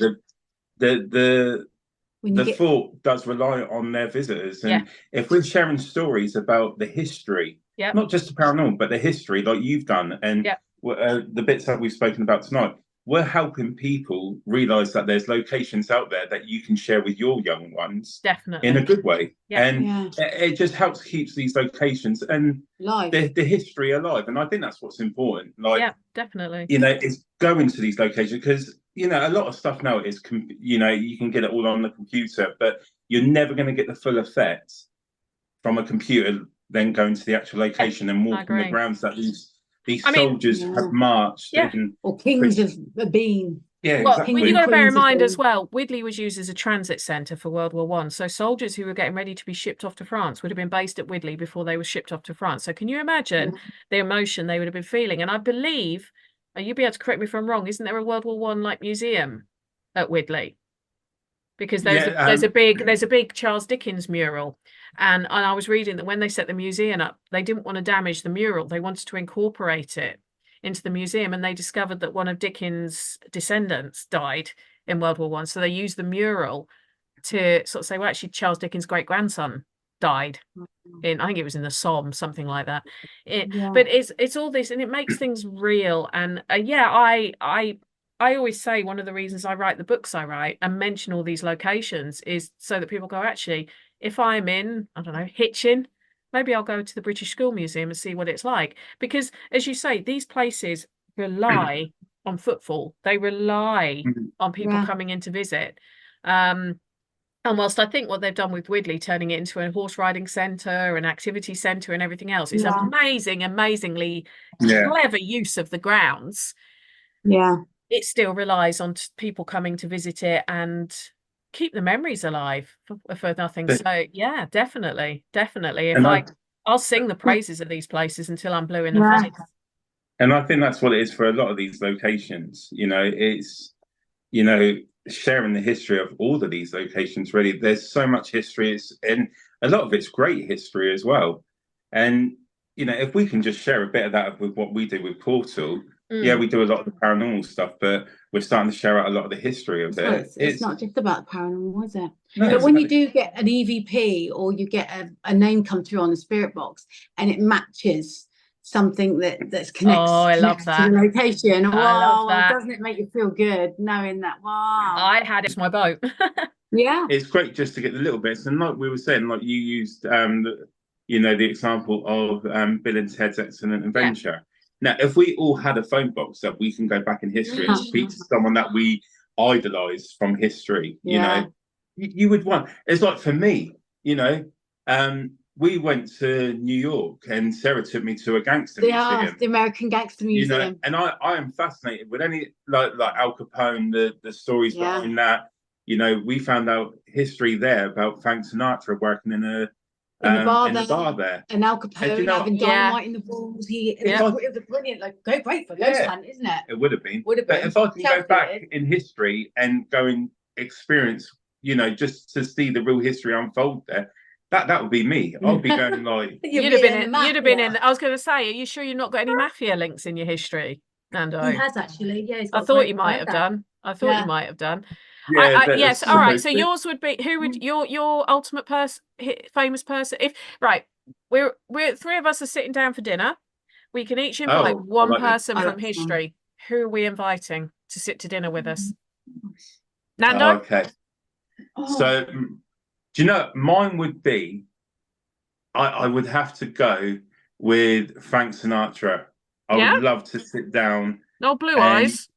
the fort does rely on their visitors. And if we're sharing stories about the history, not just the paranormal, but the history like you've done, and the bits that we've spoken about tonight, we're helping people realize that there's locations out there that you can share with your young ones, definitely, in a good way. And it just helps keeps these locations and the history alive. And I think that's what's important. Like, definitely, you know, is going to these locations, because you know a lot of stuff now is you know, you can get it all on the computer, but you're never going to get the full effect from a computer then going to the actual location and walking the grounds that these soldiers have marched in, or kings have been. Yeah, well, exactly. You've got to bear in mind as well, Widley was used as a transit centre for World War One. So soldiers who were getting ready to be shipped off to France would have been based at Widley before they were shipped off to France. So can you imagine the emotion they would have been feeling? And I believe, you'd be able to correct me if I'm wrong, isn't there a World War One like museum at Widley? Because there's a big Charles Dickens mural. And I was reading that when they set the museum up, they didn't want to damage the mural. They wanted to incorporate it into the museum, and they discovered that one of Dickens' descendants died in World War One. So they used the mural to sort of say, well, actually, Charles Dickens' great-grandson died in, I think it was in the Somme, something like that. But it's all this, and it makes things real. And I always say one of the reasons I write the books I write and mention all these locations is so that people go, actually, if I'm in, I don't know, Hitchin, maybe I'll go to the British School Museum and see what it's like. Because, as you say, these places rely on footfall. They rely on people coming in to visit. And whilst I think what they've done with Widley, turning it into a horse riding centre, an activity centre and everything else, is amazingly clever use of the grounds. It still relies on people coming to visit it and keep the memories alive for nothing. So yeah, definitely. I'll sing the praises of these places until I'm blue in the face. And I think that's what it is for a lot of these locations. You know, it's, you know, sharing the history of all of these locations. Really, there's so much history, and a lot of it's great history as well. And you know, if we can just share a bit of that with what we do with Portal. We do a lot of the paranormal stuff, but we're starting to share out a lot of the history of it. It's not just about the paranormal, is it? No, but when you do get an EVP or you get a name come through on the spirit box and it matches something that's connected I love that. to the location, love that. Doesn't it make you feel good knowing that? Wow, I had it. It's my boat. It's great just to get the little bits, and like we were saying, like you used, you know, the example of Bill and Ted's Excellent Adventure. Now, if we all had a phone box that we can go back in history and speak to someone that we idolize from history, you know, you would want. It's like for me, you know, we went to New York and Sarah took me to a gangster museum. The American Gangster Museum. You know, and I am fascinated with any like Al Capone, the stories behind that. You know, we found out history there about Frank Sinatra working in the bar there. And Al Capone having dynamite in the walls. It was brilliant, like great for ghost hunt, isn't it? It would have been. But if I can go back in history and go and experience, you know, just to see the real history unfold there, that would be me. I'll be going like you'd have been in. I was going to say, are you sure you've not got any mafia links in your history, Nando? He has actually. Yeah, I thought you might have done. You might have done. Yes. All right. So yours would be, who would your ultimate famous person? If we're three of us are sitting down for dinner, we can each invite one person from history. Who are we inviting to sit to dinner with us? Nando. Okay. So, do you know, mine would be, I would have to go with Frank Sinatra. I would love to sit down. No blue eyes.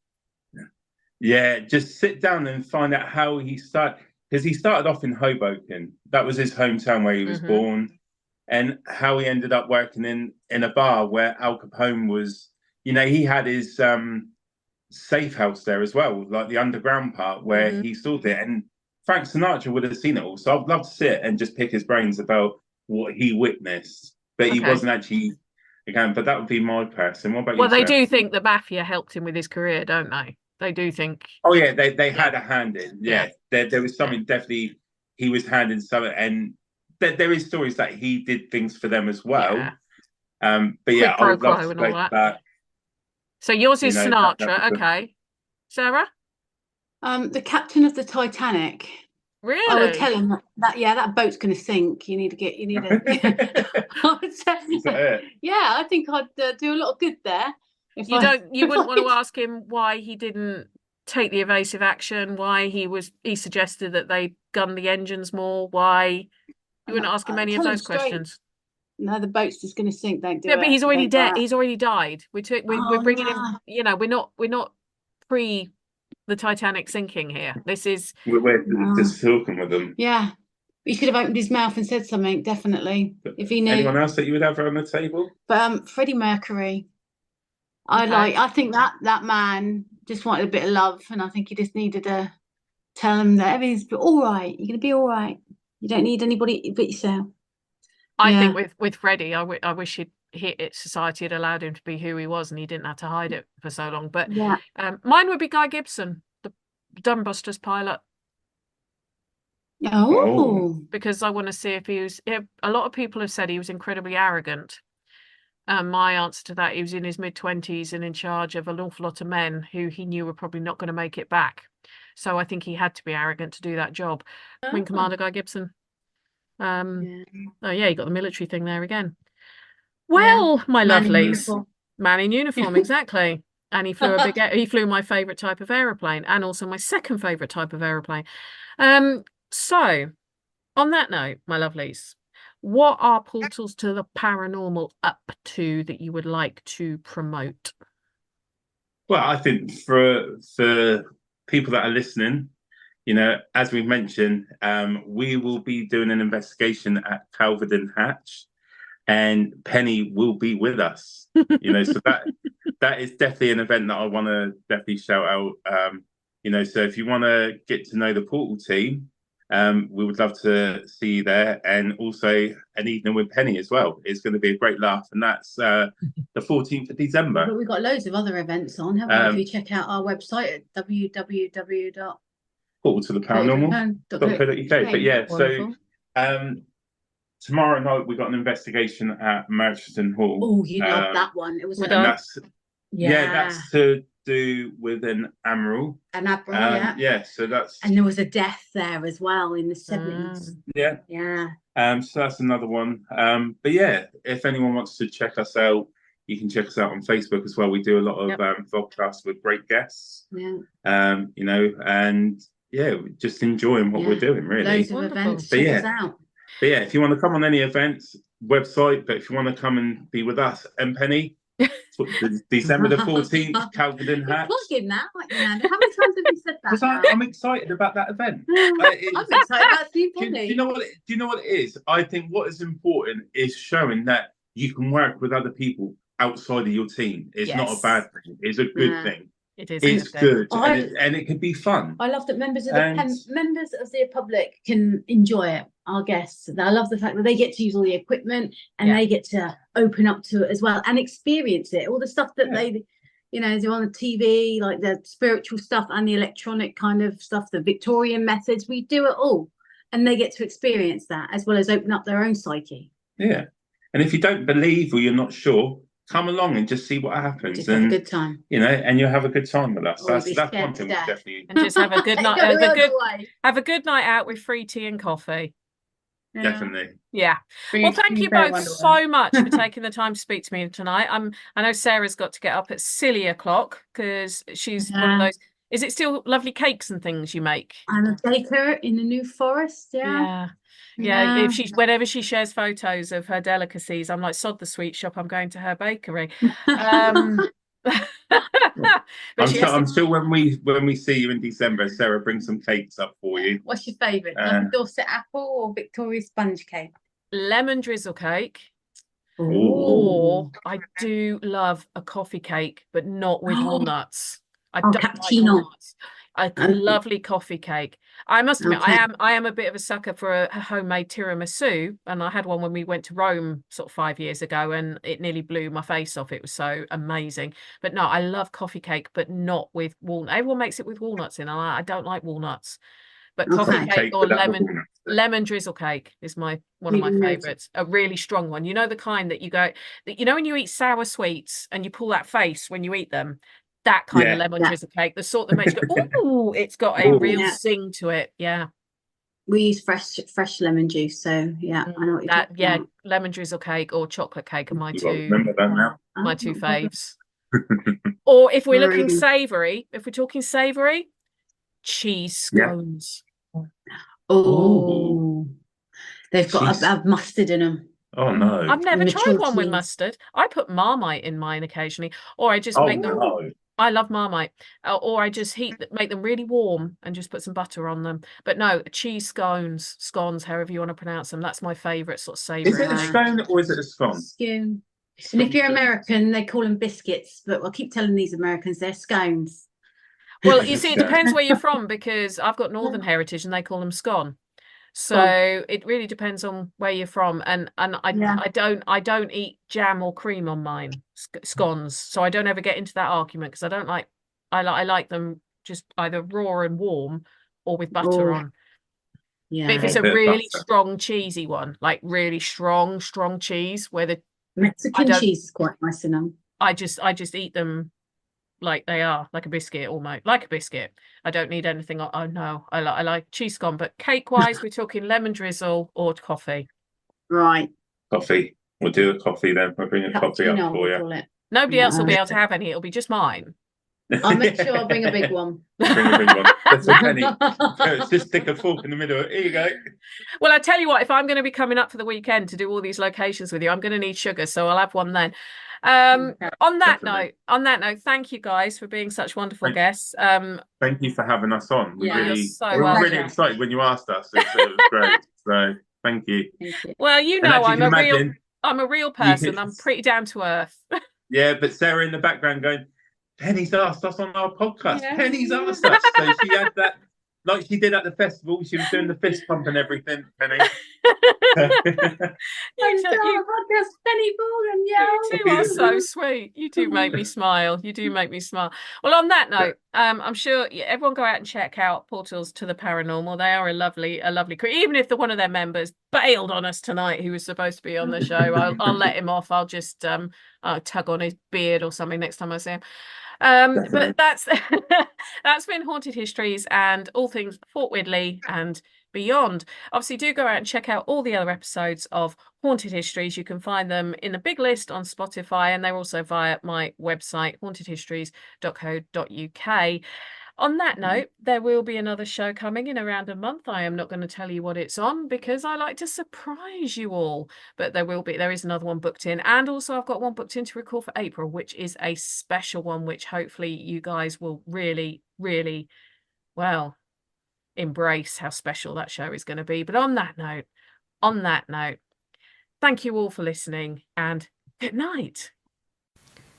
Yeah, just sit down and find out how he started, because he started off in Hoboken. That was his hometown where he was born, and how he ended up working in a bar where Al Capone was. You know, he had his safe house there as well, like the underground part where he stored it. And Frank Sinatra would have seen it all. So I'd love to sit and just pick his brains about what he witnessed, but he wasn't actually. Again, but that would be my person. What about you? Well, they do think the mafia helped him with his career, don't they? They do think. Oh yeah, they had a hand in. Yeah, there was something definitely. He was handing something, and there is stories that he did things for them as well. But yeah, I would love to go back. So yours is Sinatra, okay? Sarah, the captain of the Titanic. I would Really? tell him that boat's going to sink. You need a. I would say, Is that it? yeah, I think I'd do a lot of good there. You wouldn't want to ask him why he didn't take the evasive action, why he suggested that they gun the engines more, why you wouldn't ask him any of those questions. No, the boat's just going to sink. Don't do it. Yeah, but he's already dead. He's already died. We're bringing him. You know, we're not pre the Titanic sinking here. This is we're just talking with them. Yeah, he should have opened his mouth and said something. Definitely, if he knew. Anyone else that you would have on the table? But Freddie Mercury. Okay. I think that man just wanted a bit of love, and I think he just needed to tell him that everything's all right. You're going to be all right. You don't need anybody but yourself. I think with Freddie, I wish society had allowed him to be who he was, and he didn't have to hide it for so long. But mine would be Guy Gibson, the Dumbusters pilot. Oh, because I want to see if he was. A lot of people have said he was incredibly arrogant. My answer to that, he was in his mid-20s and in charge of an awful lot of men who he knew were probably not going to make it back. So I think he had to be arrogant to do that job. Wing Commander Guy Gibson. Oh yeah, you got the military thing there again. Well, my lovelies, man in uniform, exactly. And he flew my favourite type of aeroplane, and also my second favourite type of aeroplane. So on that note, my lovelies, what are portals to the paranormal up to that you would like to promote? Well, I think for people that are listening, you know, as we've mentioned, we will be doing an investigation at Calverdon Hatch, and Penny will be with us. You know, so that is definitely an event that I want to definitely shout out. You know, so if you want to get to know the portal team, we would love to see you there, and also an evening with Penny as well. It's going to be a great laugh, and that's the 14th of December. But we've got loads of other events on, haven't we? If you check out our website at www.portaltothe.paranormal.co.uk. But yeah, wonderful. So tomorrow night we've got an investigation at Merchiston Hall. Oh, you love that one. It was that's to do with an admiral. So that's, and there was a death there as well in the 70s. So that's another one. But yeah, if anyone wants to check us out, you can check us out on Facebook as well. We do a lot of podcasts with great guests. You know, and just enjoying what we're doing, really. Loads of events. Check us out. But yeah, if you want to come on any events, website, but if you want to come and be with us and Penny, December the 14th, Calverdon Hatch. Plugging that, how many times have you said that? Because I'm excited about that event. I'm excited about seeing Penny. Do you know what it is? I think what is important is showing that you can work with other people outside of your team. It's not a bad thing. It's a good thing. It is. It's good, and it can be fun. I love that members of the public can enjoy it. Our guests. I love the fact that they get to use all the equipment, and they get to open up to it as well and experience it. All the stuff that they, you know, do on the TV, like the spiritual stuff and the electronic kind of stuff, the Victorian methods. We do it all, and they get to experience that as well as open up their own psyche. Yeah, and if you don't believe or you're not sure, come along and just see what happens. Just have a good time. You know, and you'll have a good time with us. That's one thing we definitely. And just have a good night. Have a good night out with free tea and coffee. Definitely. Yeah. Well, thank you both so much for taking the time to speak to me tonight. I know Sarah's got to get up at silly o'clock because she's one of those. Is it still lovely cakes and things you make? I'm a baker in the New Forest. Yeah. If whenever she shares photos of her delicacies, I'm like, sod the sweet shop, I'm going to her bakery. I'm sure when we see you in December, Sarah, bring some cakes up for you. What's your favourite? Dorset apple or Victoria sponge cake? Lemon drizzle cake. Ooh. Or I do love a coffee cake, but not with walnuts. I don't like walnuts. A lovely coffee cake. I must admit, I am a bit of a sucker for a homemade tiramisu, and I had one when we went to Rome sort of 5 years ago, and it nearly blew my face off. It was so amazing. But no, I love coffee cake, but not with walnuts. Everyone makes it with walnuts in, and I don't like walnuts. But coffee cake or lemon drizzle cake is one of my favourites. A really strong one. You know, the kind that when you eat sour sweets and you pull that face when you eat them. That kind of lemon drizzle cake, the sort that makes you go, ooh, it's got a real zing to it. Yeah. We use fresh lemon juice, so yeah, I know what you're talking about. Lemon drizzle cake or chocolate cake are my two faves. Or if we're looking savoury, if we're talking savoury, cheese scones. Oh, they've got a mustard in them. Oh no, I've never tried one with mustard. I put Marmite in mine occasionally, or I just make them. I love Marmite, or I just make them really warm and just put some butter on them. But no, cheese scones, however you want to pronounce them. That's my favourite sort of savoury. Is it a scone or is it a scone? Scone. And if you're American, they call them biscuits. But I keep telling these Americans they're scones. Well, you see, it depends where you're from, because I've got Northern heritage and they call them scone. So it really depends on where you're from, and I don't eat jam or cream on mine scones, so I don't ever get into that argument, because I like them just either raw and warm or with butter on. Yeah, but if it's a really strong cheesy one, like really strong cheese, where the Mexican cheese is quite nice in them. I just eat them like they are, like a biscuit, almost like a biscuit. I don't need anything. Oh no, I like cheese scone. But cake wise, we're talking lemon drizzle or coffee. Right. Coffee. We'll do a coffee then. We'll bring a coffee up for you. Nobody else will be able to have any. It'll be just mine. I'll make sure I'll bring a big one. Bring a big one. That's a penny. Just stick a fork in the middle. Here you go. Well, I tell you what, if I'm going to be coming up for the weekend to do all these locations with you, I'm going to need sugar, so I'll have one then. On that note, thank you guys for being such wonderful guests. Thank you for having us on. We were really excited when you asked us. It was great. So thank you. Well, I'm a real person. I'm pretty down to earth. Yeah, but Sarah in the background going, Penny's asked us on our podcast. Yeah. Penny's asked us. So she had that, like she did at the festival. She was doing the fist pump and everything, Penny. Penny Morgan, you two are so sweet. You do make me smile. Well, on that note, I'm sure everyone go out and check out Portals to the Paranormal. They are a lovely crew. Even if one of their members bailed on us tonight, who was supposed to be on the show, I'll let him off. I'll just tug on his beard or something next time I see him. But that's been Haunted Histories and all things Fort Widley and beyond. Obviously, do go out and check out all the other episodes of Haunted Histories. You can find them in a big list on Spotify, and they're also via my website, hauntedhistories.co.uk. On that note, there will be another show coming in around a month. I am not going to tell you what it's on, because I like to surprise you all. But there is another one booked in. And also I've got one booked in to record for April, which is a special one, which hopefully you guys will really, really, well, embrace how special that show is going to be. But on that note, thank you all for listening, and good night.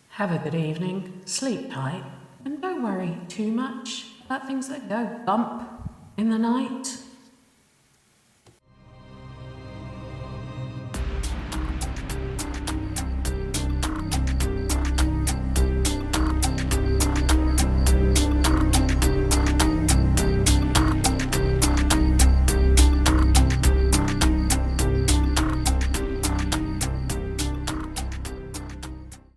Have a good evening, sleep tight, and don't worry too much about things that go bump in the night.